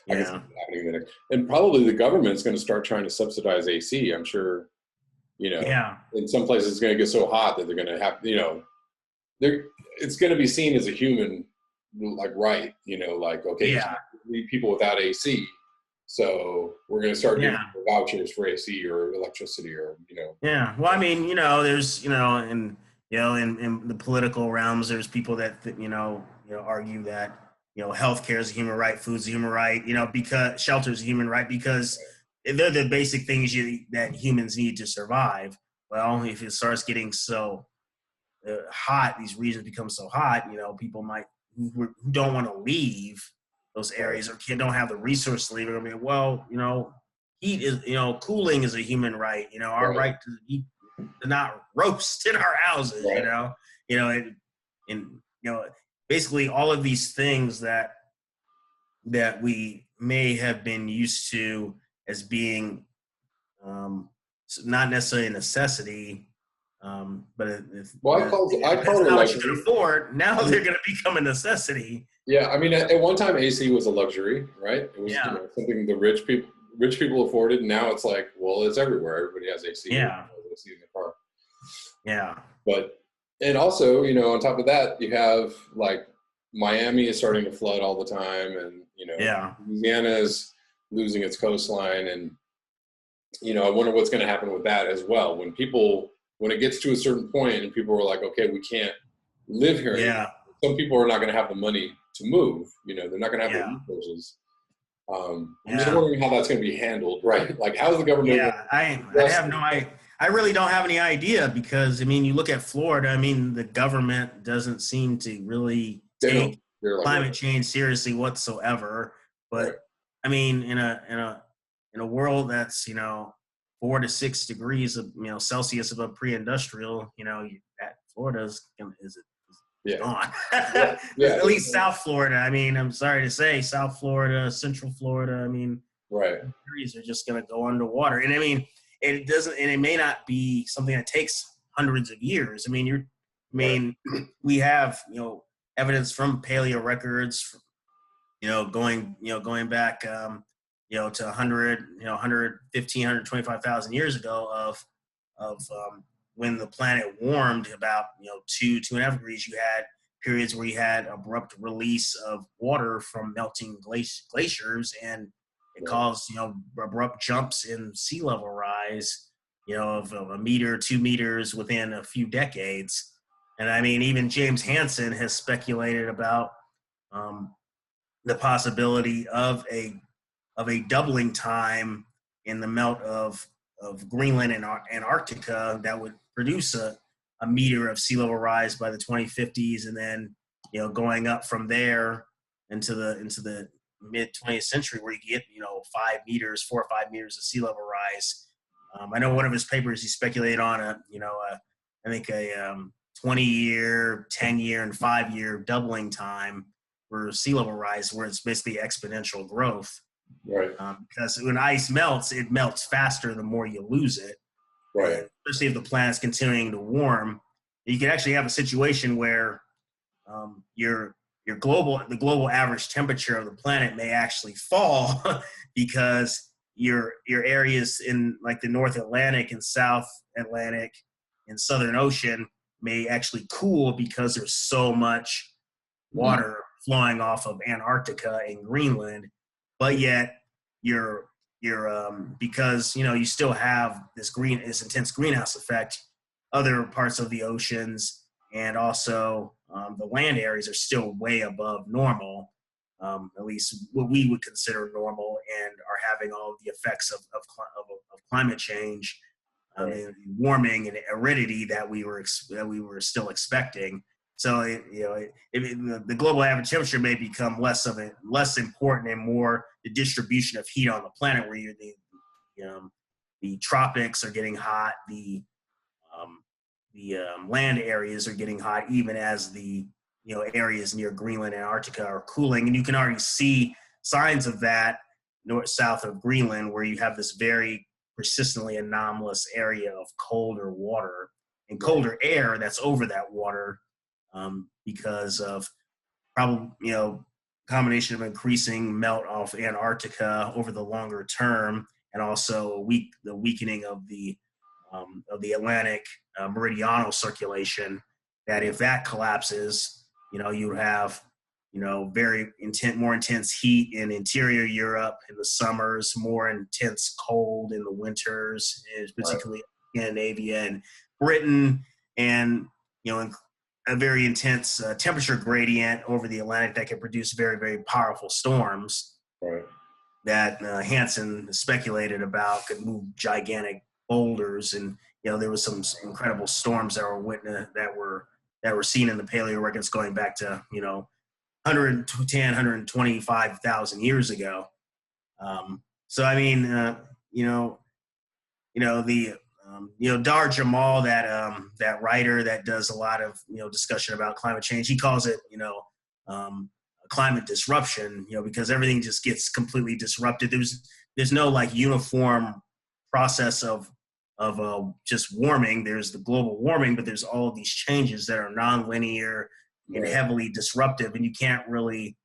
I guess it's happening there. And probably the government's going to start trying to subsidize AC. I'm sure, in some places it's going to get so hot that they're going to have, it's going to be seen as a human, like, right, like, okay, you need people without AC. So we're going to start giving vouchers for AC or electricity or, Yeah. Well, I mean, there's, in the political realms, there's people that, argue that, healthcare is a human right, food's a human right, because shelter is a human right, because they're the basic things that humans need to survive. Well, if it starts getting so hot, these regions become so hot, people who don't want to leave those areas or don't have the resource to leave. I mean, well, heat is, cooling is a human right. Our right to eat, to not roast in our houses. Basically all of these things that we may have been used to as being not necessarily a necessity, but I call it how much you can afford. Now they're going to become a necessity. Yeah, I mean, at one time AC was a luxury, right? It was something the rich people afforded. And now it's like, well, it's everywhere. Everybody has AC. Yeah. AC in their car. Yeah. And also, on top of that, you have like Miami is starting to flood all the time, and Louisiana is losing its coastline, and I wonder what's going to happen with that as well. When it gets to a certain point and people are like, okay, we can't live here anymore. Some people are not going to have the money to move. They're not going to have the resources. I'm just wondering how that's going to be handled, right? Like, how's the government? Yeah, I really don't have any idea, because I mean, you look at Florida. I mean, the government doesn't seem to really take climate change seriously whatsoever. But I mean, in a world that's 4 to 6 degrees of Celsius above pre-industrial, that Florida is gone. At least South Florida. I mean, I'm sorry to say, South Florida, Central Florida. I mean, trees are just going to go underwater. And I mean, it doesn't, and it may not be something that takes hundreds of years. I mean, we have evidence from paleo records, going back, to 100, 115, 125,000 years ago of when the planet warmed about 2.5 degrees. You had periods where you had abrupt release of water from melting glaciers, and it caused abrupt jumps in sea level rise, of a meter, 2 meters within a few decades. And I mean, even James Hansen has speculated about the possibility of a doubling time in the melt of Greenland and Antarctica that would produce a meter of sea level rise by the 2050s, and then going up from there into the mid 20th century, where you get 4 or 5 meters of sea level rise. I know one of his papers he speculated on I think a 20-year, 10-year, and 5-year doubling time for sea level rise, where it's basically exponential growth. Right. Because when ice melts, it melts faster the more you lose it. Right. And especially if the planet's continuing to warm, you can actually have a situation where the global average temperature of the planet may actually fall because your areas in like the North Atlantic and South Atlantic and Southern Ocean may actually cool because there's so much water flowing off of Antarctica and Greenland, but yet you're because you still have this intense greenhouse effect. Other parts of the oceans and also the land areas are still way above normal, at least what we would consider normal, and are having all of the effects of climate change, and warming and aridity that we were still expecting. So the global average temperature may become less important and more the distribution of heat on the planet, where the tropics are getting hot, the land areas are getting hot, even as the areas near Greenland and Antarctica are cooling, and you can already see signs of that south of Greenland, where you have this very persistently anomalous area of colder water and colder air that's over that water, because of probably combination of increasing melt off Antarctica over the longer term, and also the weakening of the Atlantic meridional circulation. That if that collapses, you have very more intense heat in interior Europe in the summers, more intense cold in the winters, particularly Scandinavia and Britain, and a very intense temperature gradient over the Atlantic that can produce very, very powerful storms. Right. That Hansen speculated about could move gigantic boulders, and there was some incredible storms that were seen in the paleo records going back to 125,000 years ago. So I mean, Dar Jamal, that writer that does a lot of discussion about climate change, he calls it climate disruption, because everything just gets completely disrupted. There's no like uniform process of just warming. There's the global warming, but there's all of these changes that are nonlinear and heavily disruptive, and you can't really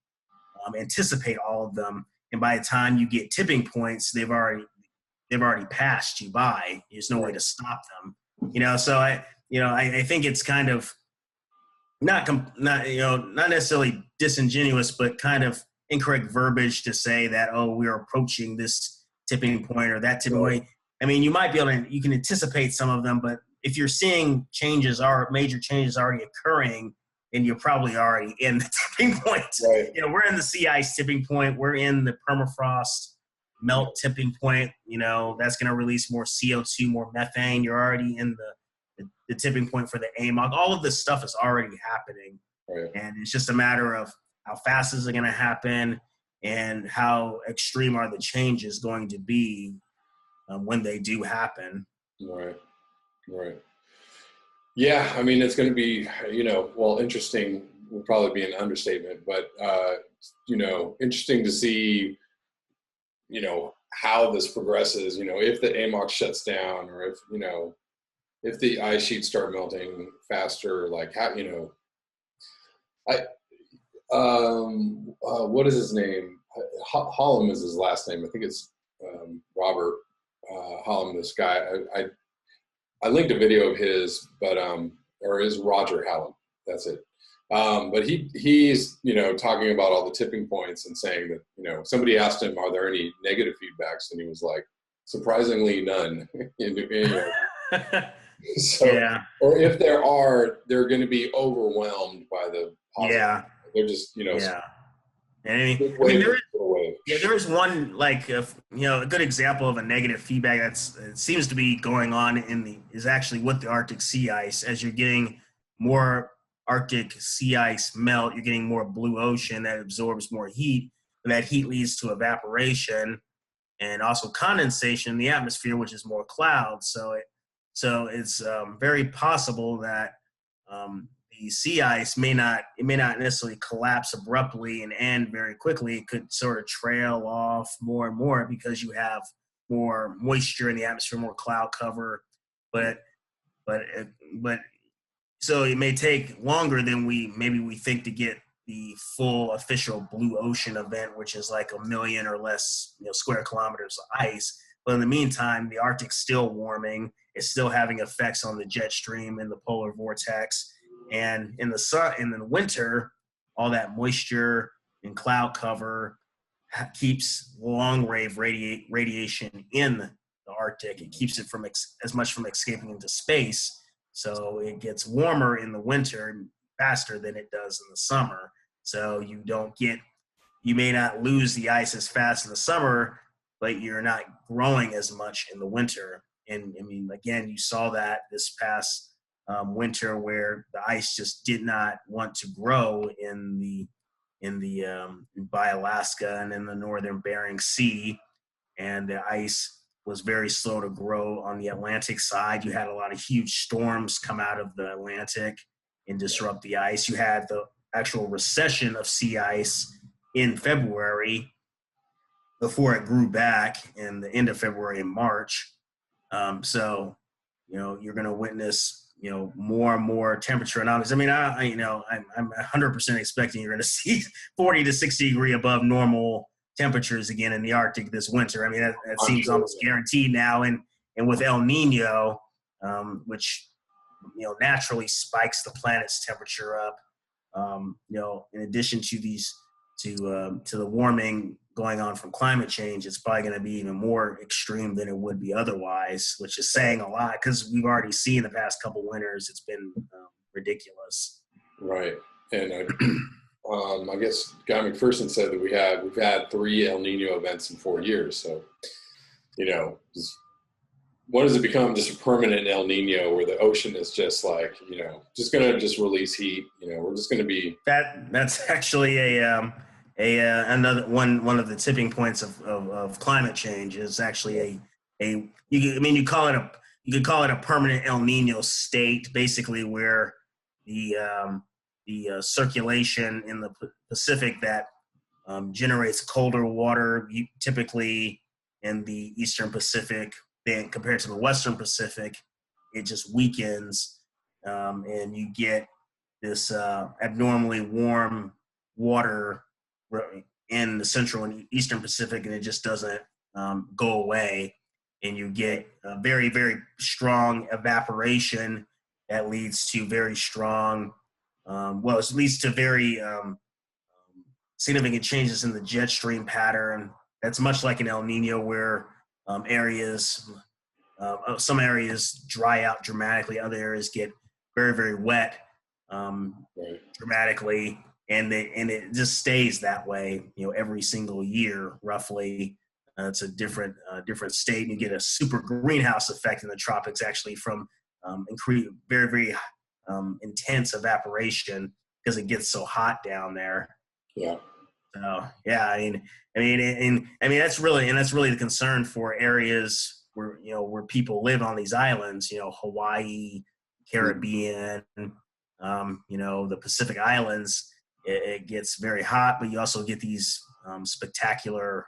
anticipate all of them. And by the time you get tipping points, they've already passed you by. There's no way to stop them. So I think it's kind of not necessarily disingenuous, but kind of incorrect verbiage to say that, we're approaching this tipping point or that tipping point. I mean, you might be able to, you can anticipate some of them, but if you're seeing major changes already occurring, then you're probably already in the tipping point. Right. We're in the sea ice tipping point. We're in the permafrost melt tipping point. That's going to release more CO2, more methane. You're already in the tipping point for the AMOC. All of this stuff is already happening. Right. And it's just a matter of how fast is it going to happen and how extreme are the changes going to be when they do happen. Right. Yeah, I mean, it's going to be, interesting would probably be an understatement, but, interesting to see, how this progresses, if the AMOC shuts down, or if the ice sheets start melting faster, like how, what is his name? Hollum is his last name. I think it's Robert Hollum, this guy. I linked a video of his, but or is Roger Hallam? That's it. But he's talking about all the tipping points and saying that somebody asked him, are there any negative feedbacks, and he was like, surprisingly none. So, yeah. Or if there are, they're going to be overwhelmed by the positive. Yeah. They're just yeah. And I mean there is one a good example of a negative feedback it seems to be going on is actually with the Arctic sea ice. As you're getting more Arctic sea ice melt, you're getting more blue ocean that absorbs more heat, and that heat leads to evaporation and also condensation in the atmosphere, which is more clouds. So it's very possible that the sea ice may not necessarily collapse abruptly and end very quickly. It could sort of trail off more and more because you have more moisture in the atmosphere, more cloud cover. But so it may take longer than we think to get the full official blue ocean event, which is like 1 million or less square kilometers of ice. But in the meantime, the Arctic's still warming. It's still having effects on the jet stream and the polar vortex. And in the winter, all that moisture and cloud cover keeps long wave radiation in the Arctic. It keeps it from as much from escaping into space. So it gets warmer in the winter faster than it does in the summer. So you may not lose the ice as fast in the summer, but you're not growing as much in the winter. And I mean, again, you saw that this past winter where the ice just did not want to grow by Alaska and in the northern Bering Sea, and the ice was very slow to grow on the Atlantic side. You had a lot of huge storms come out of the Atlantic and disrupt the ice. You had the actual recession of sea ice in February before it grew back in the end of February and March. So, you're going to witness more and more temperature anomalies. I mean, I'm 100% expecting you're going to see 40 to 60 degree above normal temperatures again in the Arctic this winter. I mean, that seems almost guaranteed now. And with El Nino, which naturally spikes the planet's temperature up. In addition to the warming going on from climate change, it's probably going to be even more extreme than it would be otherwise, which is saying a lot because we've already seen the past couple winters it's been ridiculous. Right, and I guess Guy McPherson said that we've had 3 El Nino events in 4 years. So, when does it become just a permanent El Nino where the ocean is just like, just going to just release heat? We're just going to be that's actually another one of the tipping points of climate change is actually you could call it a permanent El Nino state, basically where the circulation in the Pacific that generates colder water, typically in the Eastern Pacific, than compared to the Western Pacific, it just weakens, and you get this abnormally warm water in the Central and Eastern Pacific, and it just doesn't go away. And you get a very, very strong evaporation that leads to very strong, it leads to very significant changes in the jet stream pattern. That's much like an El Nino where some areas dry out dramatically, other areas get very, very wet dramatically, and it just stays that way, every single year roughly. It's a different state, and you get a super greenhouse effect in the tropics actually from very, very intense evaporation because it gets so hot down there. Yeah. So yeah, I mean that's really the concern for areas where people live on these islands, Hawaii, Caribbean, the Pacific Islands. It gets very hot, but you also get these spectacular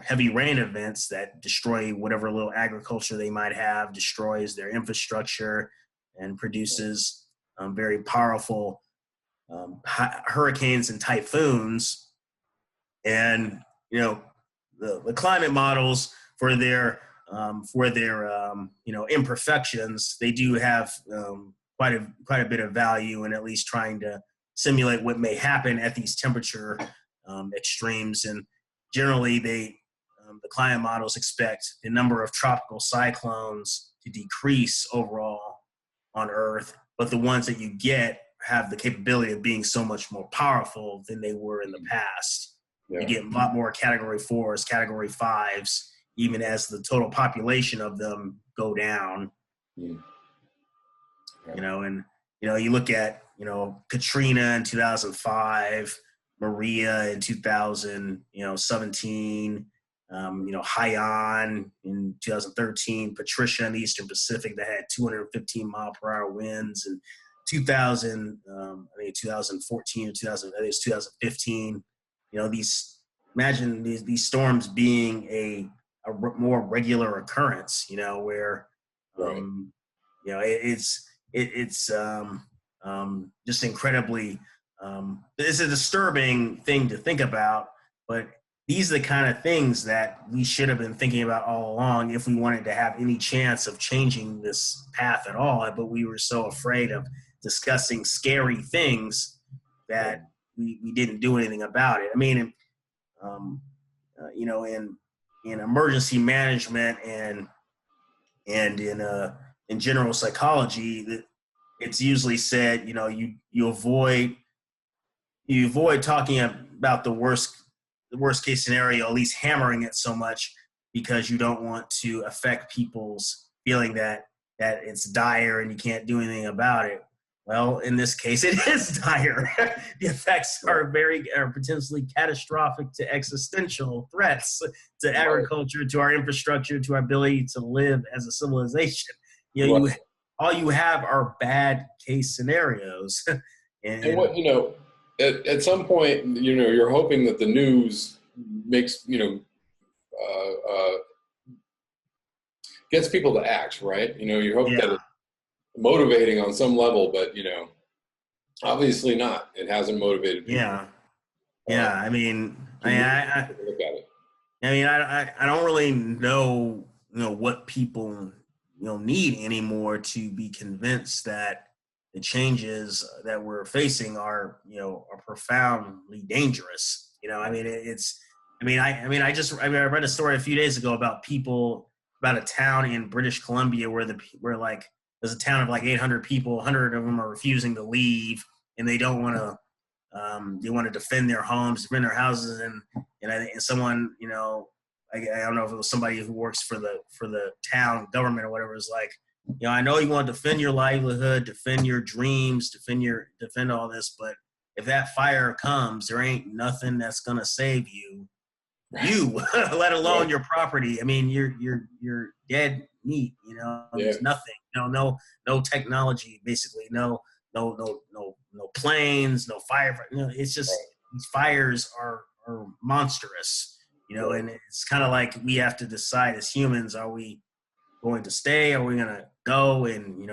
heavy rain events that destroy whatever little agriculture they might have, destroys their infrastructure, and produces very powerful hurricanes and typhoons. And the climate models for their imperfections, they do have quite a bit of value in at least trying to simulate what may happen at these temperature extremes. And generally, the climate models expect the number of tropical cyclones to decrease overall on Earth, but the ones that you get have the capability of being so much more powerful than they were in the past. Yeah. You get a lot more Category 4s, Category 5s, even as the total population of them go down. Mm. You look at, Katrina in 2005, Maria in 2017, Haiyan in 2013, Patricia in the Eastern Pacific that had 215 mile per hour winds, and 2014 or 2015. Imagine these storms being a more regular occurrence. Where right. it's just incredibly, it's a disturbing thing to think about, but these are the kind of things that we should have been thinking about all along if we wanted to have any chance of changing this path at all. But we were so afraid of discussing scary things that we didn't do anything about it. I mean, in emergency management and in general psychology, it's usually said, you avoid talking about the worst case scenario, at least hammering it so much, because you don't want to affect people's feeling that it's dire and you can't do anything about it. Well, in this case, it is dire. The effects are potentially catastrophic to existential threats to agriculture, to our infrastructure, to our ability to live as a civilization. All you have are bad case scenarios. and what, at some point, you're hoping that the news makes, gets people to act, right? You hope that it's motivating on some level, but, obviously not. It hasn't motivated people. Yeah. I mean, look at it. I mean, I don't really know, what people, need anymore to be convinced that the changes that we're facing are profoundly dangerous. I mean, I read a story a few days ago about a town in British Columbia where there's a town of like 800 people, 100 of them are refusing to leave, and they don't want to. They want to defend their homes, defend their houses, and someone, I don't know if it was somebody who works for the town government or whatever, is like, I know you want to defend your livelihood, defend your dreams, defend all this, but if that fire comes, there ain't nothing that's gonna save you, let alone your property. I mean, you're dead meat. There's nothing. No technology, basically. No planes, no fire. It's just these fires are monstrous. And it's kind of like we have to decide as humans: are we going to stay? Are we going to go? And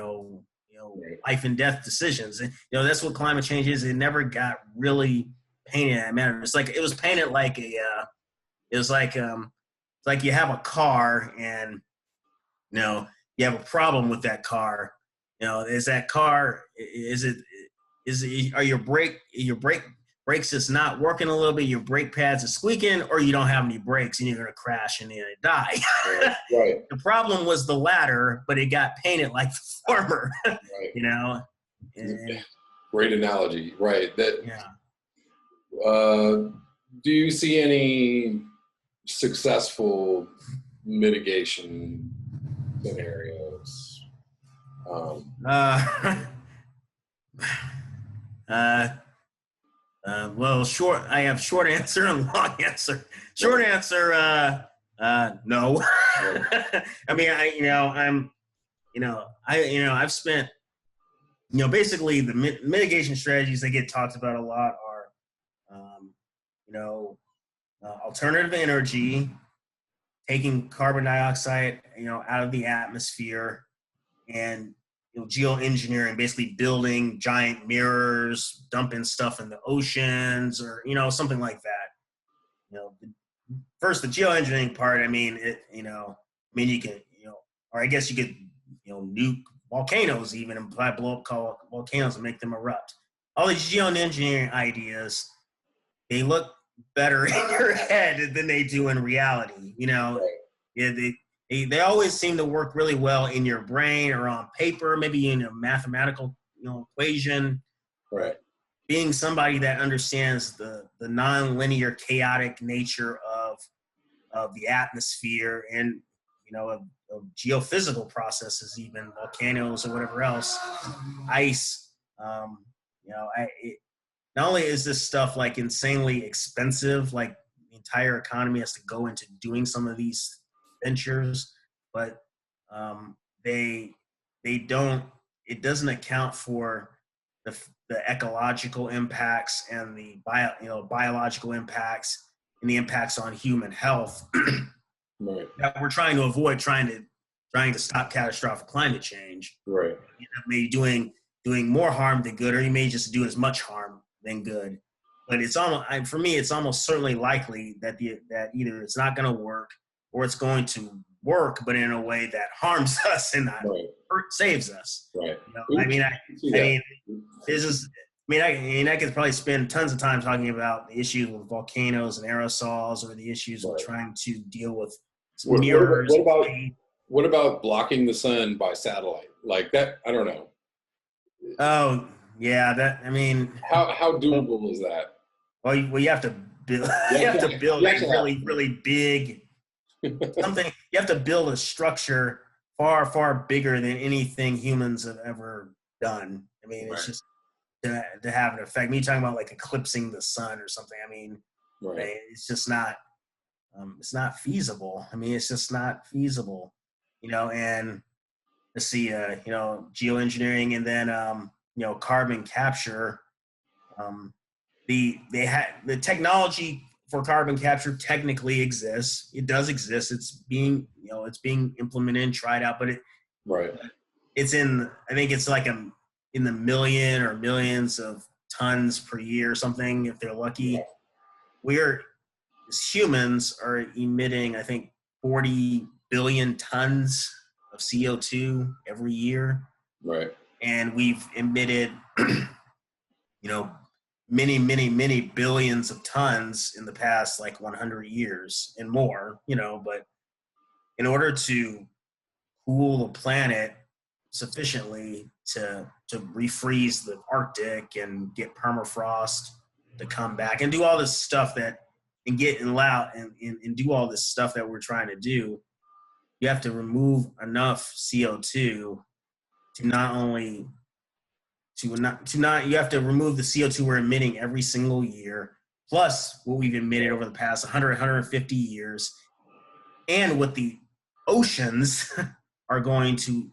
life and death decisions. And that's what climate change is. It never got really painted in that manner. It's like it was painted like it's like you have a car and you have a problem with that car. Is that car? Are your brakes just not working a little bit? Your brake pads are squeaking, or you don't have any brakes and you're going to crash and you're going to die. Right. The problem was the latter, but it got painted like the former. Right. And, great analogy. Right. Do you see any successful mitigation scenarios? Well, I have short answer and long answer. Short answer, no. I mean, I've spent, basically the mitigation strategies that get talked about a lot are, alternative energy, taking carbon dioxide, out of the atmosphere, and geoengineering, basically building giant mirrors, dumping stuff in the oceans, or something like that. First, the geoengineering part. I mean, you can, or I guess you could, nuke volcanoes even and blow up volcanoes and make them erupt. All these geoengineering ideas, they look better in your head than they do in reality. They always seem to work really well in your brain or on paper, maybe in a mathematical equation. Right. Being somebody that understands the non-linear, chaotic nature of the atmosphere and of geophysical processes, even volcanoes or whatever else, ice. Not only is this stuff like insanely expensive, like the entire economy has to go into doing some of these ventures, but they don't. It doesn't account for the ecological impacts and the biological impacts and the impacts on human health right. that we're trying to avoid, trying to stop catastrophic climate change. Right. Maybe doing doing more harm than good, or he may just do as much harm than good. But it's almost, for me, it's almost certainly likely that that either it's not going to work or it's going to work, but in a way that harms us and not saves us. Right. You know, this is. I could probably spend tons of time talking about the issues with volcanoes and aerosols, or the issues with trying to deal with mirrors. What about blocking the sun by satellite? Like that, I don't know. Oh, yeah. How doable is that? Well, you have to build. You have to build a really, really big something. You have to build a structure far, far bigger than anything humans have ever done. It's just to have an effect. Me talking about like eclipsing the sun or something. It's just not. It's not feasible. It's just not feasible. And let's see. Geoengineering, and then carbon capture. The technology for carbon capture technically exists. It does exist. It's being implemented and tried out, but it's in, I think it's like in the million or millions of tons per year or something, if they're lucky. We're, as humans, are emitting, I think, 40 billion tons of CO2 every year. Right. And we've emitted many, many, many billions of tons in the past, like 100 years and more, but in order to cool the planet sufficiently to refreeze the Arctic and get permafrost to come back and do all this stuff and do all this stuff that we're trying to do, you have to remove enough CO2 to not only you have to remove the CO2 we're emitting every single year, plus what we've emitted over the past 100, 150 years, and what the oceans are going to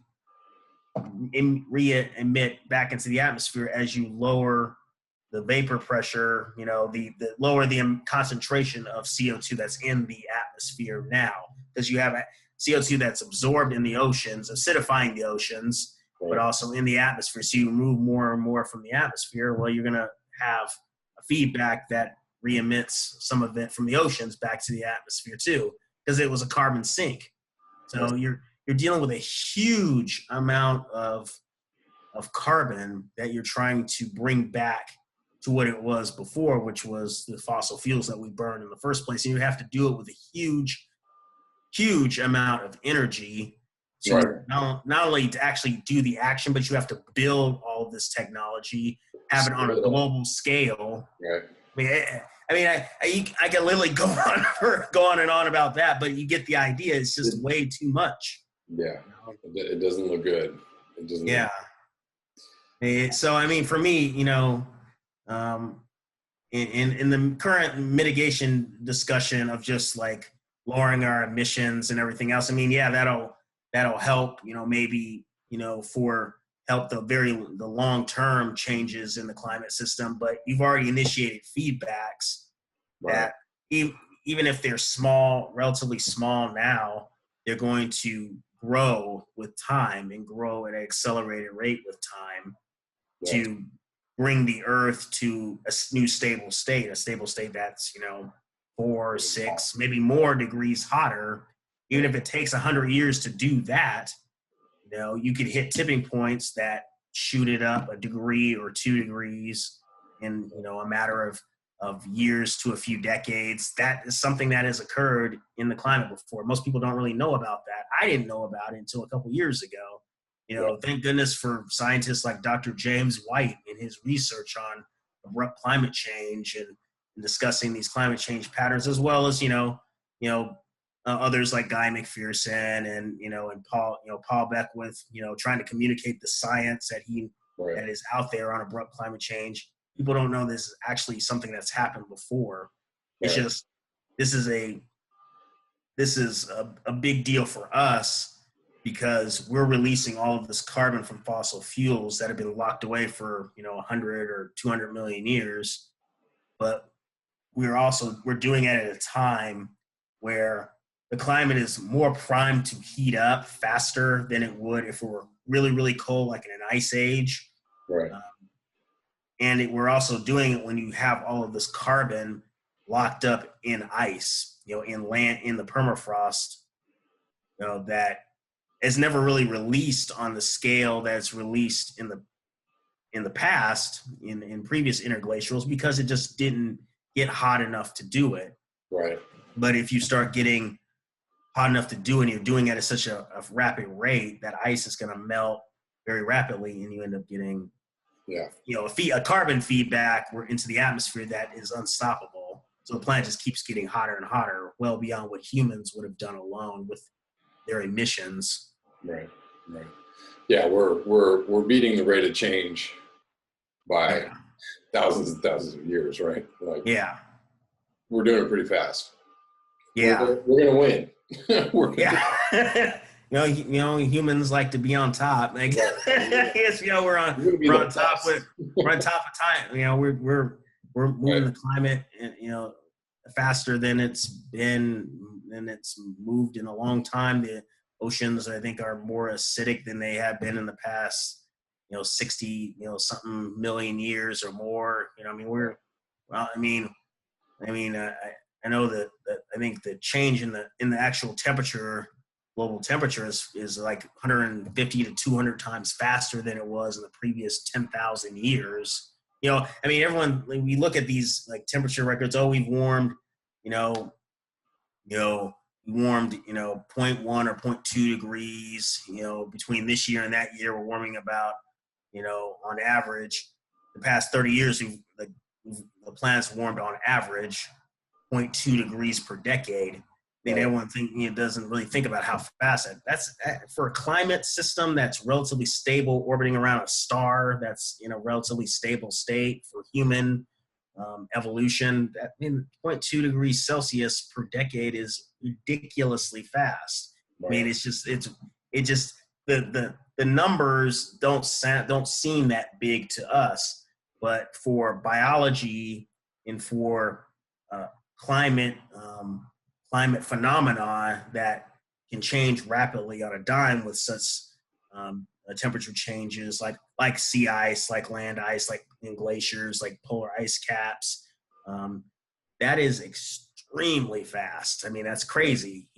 re-emit back into the atmosphere as you lower the vapor pressure, the lower the concentration of CO2 that's in the atmosphere now, because you have CO2 that's absorbed in the oceans, acidifying the oceans, but also in the atmosphere. So you remove more and more from the atmosphere. Well, you're going to have a feedback that re-emits some of it from the oceans back to the atmosphere too, because it was a carbon sink. So you're dealing with a huge amount of carbon that you're trying to bring back to what it was before, which was the fossil fuels that we burned in the first place. And you have to do it with a huge, huge amount of energy to not only to actually do the action, but you have to build all of this technology, have it on a global scale. I can literally go on and on about that, but you get the idea. It's just way too much. Yeah, it doesn't look good. It doesn't. Yeah. So for me, in the current mitigation discussion of just like lowering our emissions and everything else, that'll help, maybe, for help the long-term changes in the climate system. But you've already initiated feedbacks that even if they're small, relatively small now, they're going to grow with time and grow at an accelerated rate with time to bring the Earth to a new stable state that's, 4, 6, maybe more degrees hotter. Even if it takes 100 years to do that, you could hit tipping points that shoot it up a degree or 2 degrees in, a matter of years to a few decades. That is something that has occurred in the climate before. Most people don't really know about that. I didn't know about it until a couple years ago. Thank goodness for scientists like Dr. James White and his research on abrupt climate change and discussing these climate change patterns, as well as, others like Guy McPherson and Paul Beckwith, trying to communicate the science that is out there on abrupt climate change. People don't know this is actually something that's happened before. It's just, this is a big deal for us because we're releasing all of this carbon from fossil fuels that have been locked away for, 100 or 200 million years. But we're doing it at a time where the climate is more primed to heat up faster than it would if it were really, really cold, like in an ice age. Right. We're also doing it when you have all of this carbon locked up in ice, in the permafrost, that is never really released on the scale that's released in the past in previous interglacials, because it just didn't get hot enough to do it. Right. But if you start getting hot enough to do it, and you're doing it at such a rapid rate, that ice is going to melt very rapidly, and you end up getting a carbon feedback into the atmosphere that is unstoppable. So the planet just keeps getting hotter and hotter, well beyond what humans would have done alone with their emissions. Right. Right. Yeah, we're beating the rate of change by thousands and thousands of years, right? Like, we're doing it pretty fast. Yeah, we're gonna win. Humans like to be on top. Like, yes, we're on top of time. We're moving the climate, faster than it's moved in a long time. The oceans, I think, are more acidic than they have been in the past, 60, something million years or more. I know that I think the change in the actual temperature, global temperature, is like 150 to 200 times faster than it was in the previous 10,000 years. Everyone, we look at these like temperature records. Oh, we've warmed, warmed, 0.1 or 0.2 degrees, between this year and that year. We're warming about, on average, the past 30 years, the planet's warmed on average 0.2 degrees per decade. Everyone doesn't really think about how fast that's for a climate system that's relatively stable, orbiting around a star that's in a relatively stable state for human evolution. That 0.2 degrees Celsius per decade is ridiculously fast. Right. It's just the numbers don't seem that big to us, but for biology and for climate phenomena that can change rapidly on a dime with such temperature changes, like sea ice, like land ice, like in glaciers, like polar ice caps. That is extremely fast. That's crazy,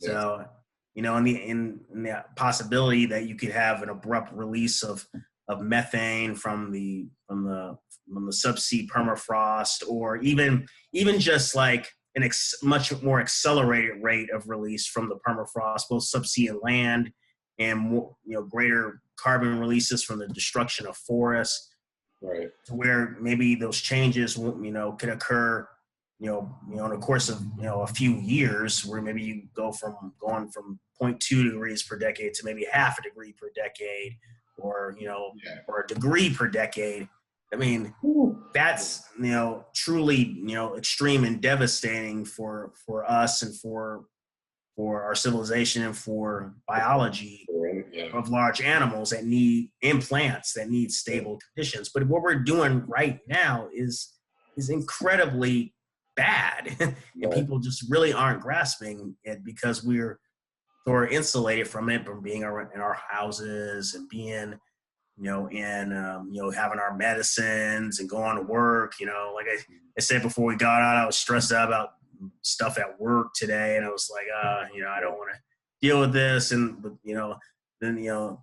So, in the possibility that you could have an abrupt release of methane from the subsea permafrost, or even just like much more accelerated rate of release from the permafrost, both subsea and land, and more, greater carbon releases from the destruction of forests. Right. To where maybe those changes, could occur, in the course of, a few years, where maybe you going from 0.2 degrees per decade to maybe half a degree per decade, or, or a degree per decade. That's, truly, extreme and devastating for us and for our civilization and for biology of large animals that need implants, that need stable conditions. But what we're doing right now is incredibly bad. And people just really aren't grasping it, because we're insulated from it, from being in our houses and being, having our medicines and going to work. Like I said before we got out, I was stressed out about stuff at work today, and I was like, I don't want to deal with this. And then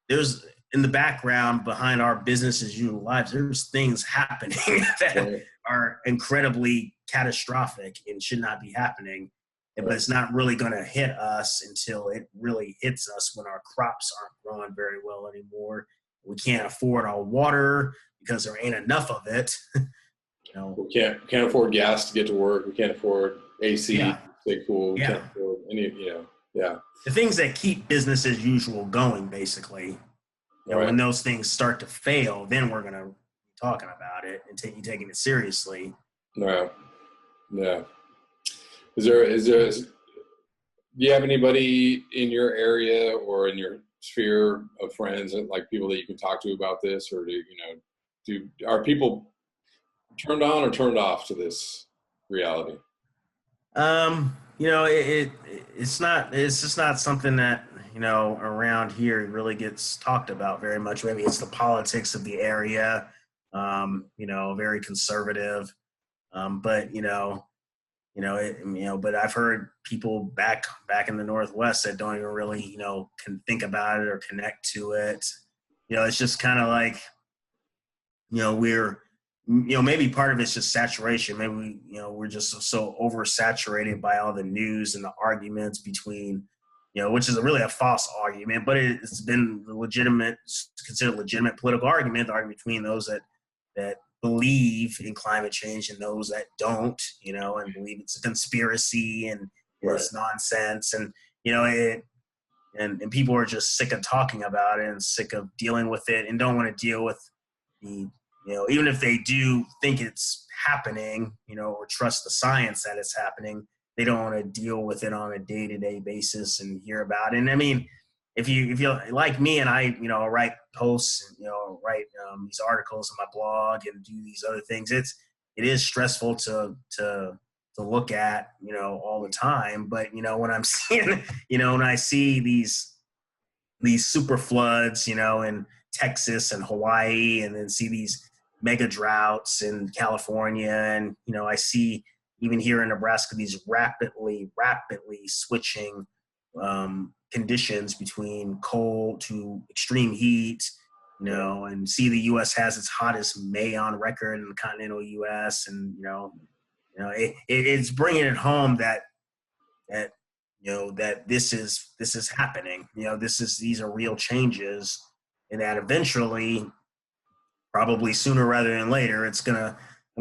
there's, in the background behind our business as usual lives, there's things happening that are incredibly catastrophic and should not be happening. But it's not really going to hit us until it really hits us, when our crops aren't growing very well anymore. We can't afford our water because there ain't enough of it. We can't afford gas to get to work. We can't afford AC to stay cool. We can't afford any, the things that keep business as usual going, basically. When those things start to fail, then we're going to be talking about it and taking it seriously. Yeah. Yeah. Do you have anybody in your area or in your sphere of friends, like people that you can talk to about this, or are people turned on or turned off to this reality? It's just not something that, around here really gets talked about very much. Maybe it's the politics of the area, very conservative. But but I've heard people back in the Northwest that don't even really, can think about it or connect to it. It's just kind of like, we're, maybe part of it's just saturation. Maybe we're just so oversaturated by all the news and the arguments between, which is really a false argument, but it's been considered a legitimate political argument, the argument between those that believe in climate change and those that don't, and believe it's a conspiracy and it's nonsense. And, and people are just sick of talking about it and sick of dealing with it and don't want to deal with the, even if they do think it's happening, or trust the science that it's happening, they don't want to deal with it on a day-to-day basis and hear about it. And I mean, if you like me and I, write posts, and, write these articles on my blog and do these other things, it is stressful to look at, all the time. But, when I'm seeing, when I see these super floods, in Texas and Hawaii, and then see these mega droughts in California, and, I see even here in Nebraska, these rapidly switching conditions between cold to extreme heat, and see the U.S. has its hottest May on record in the continental U.S. And, it's bringing it home that this is happening. These are real changes, and that eventually, probably sooner rather than later, I'm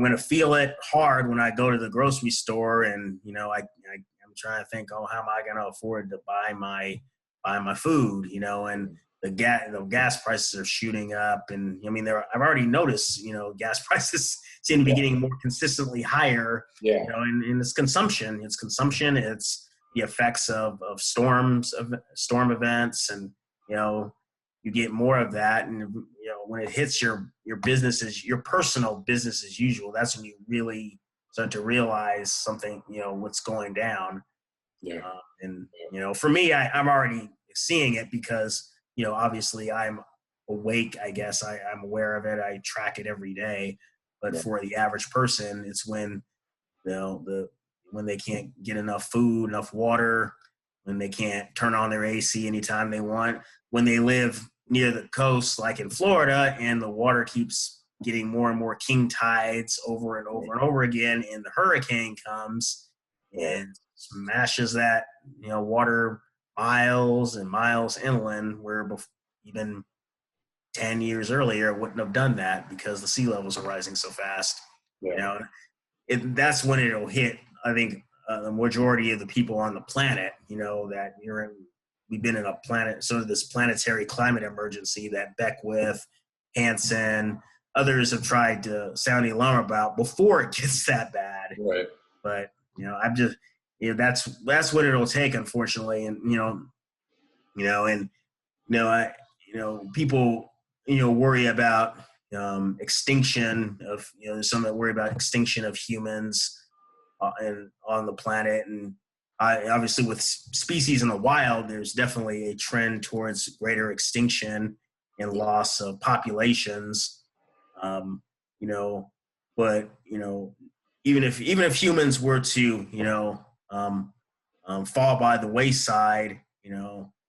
gonna feel it hard when I go to the grocery store, and I'm trying to think, how am I gonna afford to buy my food, and the gas prices are shooting up, and I've already noticed, gas prices seem to be getting more consistently higher, and it's consumption, it's the effects of storm events, and you get more of that. And when it hits your businesses, your personal business as usual, that's when you really start to realize something, what's going down. And for me, I'm already seeing it because obviously I'm awake, I guess. I'm aware of it, I track it every day. But for the average person, it's when when they can't get enough food, enough water, when they can't turn on their AC anytime they want, when they live near the coast, like in Florida, and the water keeps getting more and more king tides over and over and over again, and the hurricane comes and smashes that water miles and miles inland, where even 10 years earlier it wouldn't have done that because the sea levels are rising so fast. That's when it'll hit, I think, the majority of the people on the planet, that we've been in this planetary climate emergency that Beckwith, Hansen, others have tried to sound the alarm about before it gets that bad. Right. But, I'm just, that's what it'll take, unfortunately. And, people, worry about extinction of, there's some that worry about extinction of humans and on the planet. And obviously with species in the wild, there's definitely a trend towards greater extinction and loss of populations. But even if humans were to fall by the wayside,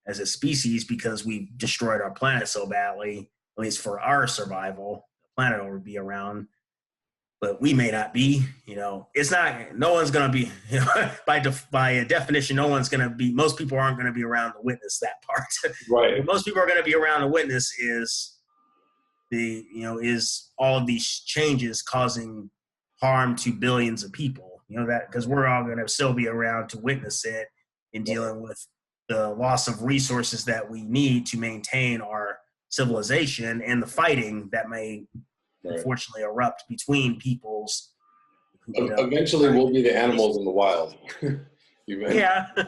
as a species, because we've destroyed our planet so badly, at least for our survival, the planet will be around, but we may not be. It's not. No one's going to be. By a definition, no one's going to be. Most people aren't going to be around to witness that part. Right. Most people are going to be around to witness is all of these changes causing harm to billions of people. That because we're all going to still be around to witness it in dealing with the loss of resources that we need to maintain our civilization and the fighting that may unfortunately erupt between peoples. Eventually we'll be the animals in the wild. Yeah. And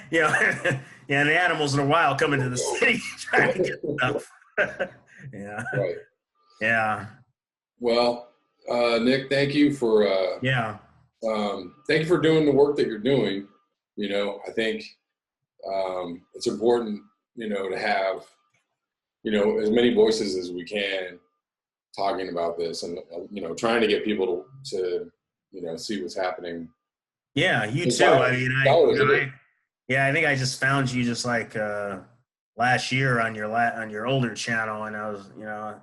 the animals in the wild come into the city trying to get stuff. Yeah. Right. Yeah. Well, Nick, thank you for thank you for doing the work that you're doing. I think it's important, to have, as many voices as we can talking about this, and trying to get people to see what's happening. Yeah, you It's too. violent. I mean, yeah, I think I just found you just like last year on on your older channel, and I was, yeah,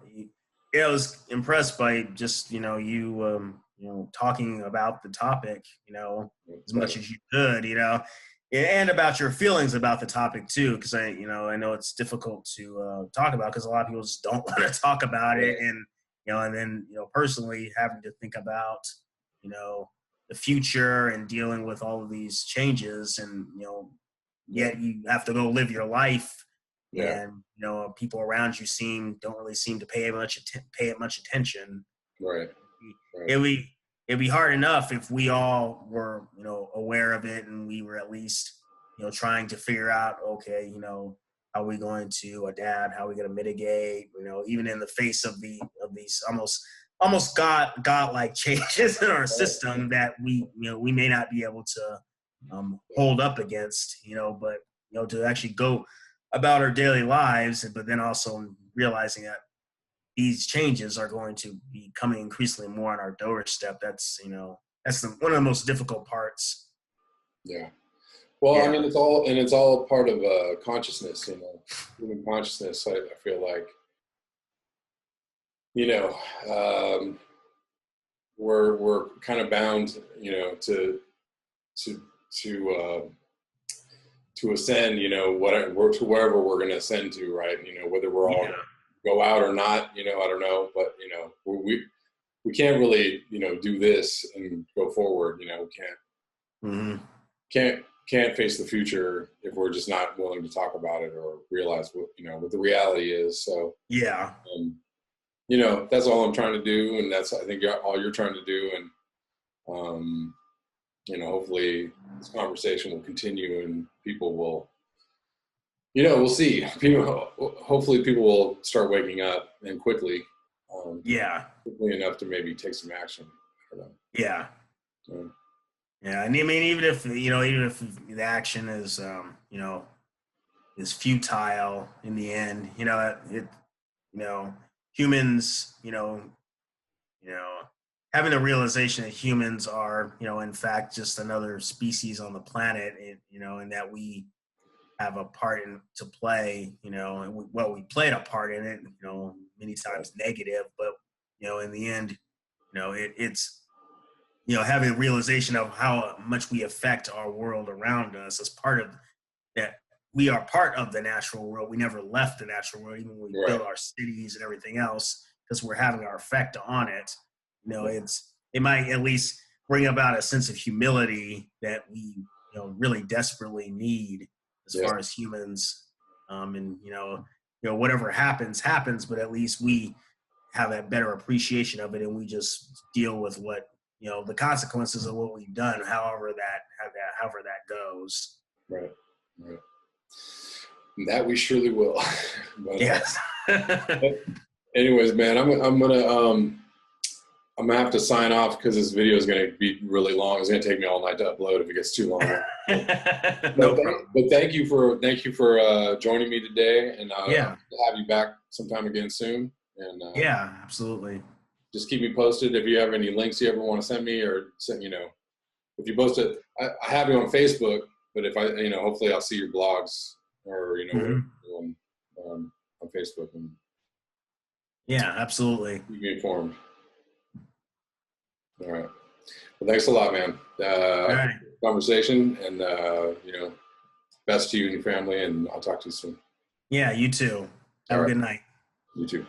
I was impressed by just talking about the topic, as much as you could, and about your feelings about the topic too, because I know it's difficult to talk about because a lot of people just don't want to talk about it, and and then personally having to think about you know the future and dealing with all of these changes, and yet you have to go live your life, Yeah. and people around you don't really seem to pay it much attention. Right. It'd be hard enough if we all were aware of it, and we were at least trying to figure out, okay, how are we going to adapt, how are we going to mitigate, even in the face of these almost godlike changes in our system that we may not be able to hold up against, but to actually go about our daily lives, but then also realizing that these changes are going to be coming increasingly more on our doorstep. That's one of the most difficult parts. Yeah. Well, Yeah. I mean, it's all part of consciousness, human consciousness. I feel like, we're kind of bound, to ascend, to wherever we're going to ascend to, right? Whether we're all go out or not, I don't know, but we can't really, do this and go forward. We can't face the future if we're just not willing to talk about it or realize what the reality is. So yeah, that's all I'm trying to do, and that's, I think, all you're trying to do, and hopefully this conversation will continue, and people will, we'll see. Hopefully people will start waking up, and quickly. Quickly enough to maybe take some action. I don't know. Yeah. Yeah, and I mean, even if the action is is futile in the end, humans, having the realization that humans are, in fact, just another species on the planet, and that we have a part to play, and we played a part in it, many times negative, but, in the end, it's, having a realization of how much we affect our world around us as part of that. We are part of the natural world. We never left the natural world, even when we built our cities and everything else, because we're having our effect on it. It might at least bring about a sense of humility that we, really desperately need as far as humans. And whatever happens, but at least we have a better appreciation of it, and we just deal with what the consequences of what we've done, however that goes. Right. That we surely will. But, yes. Anyways, man, I'm gonna have to sign off because this video is gonna be really long. It's gonna take me all night to upload if it gets too long. No problem. But thank you for joining me today, and I'll have you back sometime again soon. And yeah, absolutely. Just keep me posted if you have any links you ever want to send me, or send, if you post it. I have you on Facebook, but if I, hopefully I'll see your blogs or on Facebook, and yeah, absolutely. keep me informed. All right. Well, thanks a lot, man. All right. Conversation, and best to you and your family, and I'll talk to you soon. Yeah, you too. Have a good night. You too.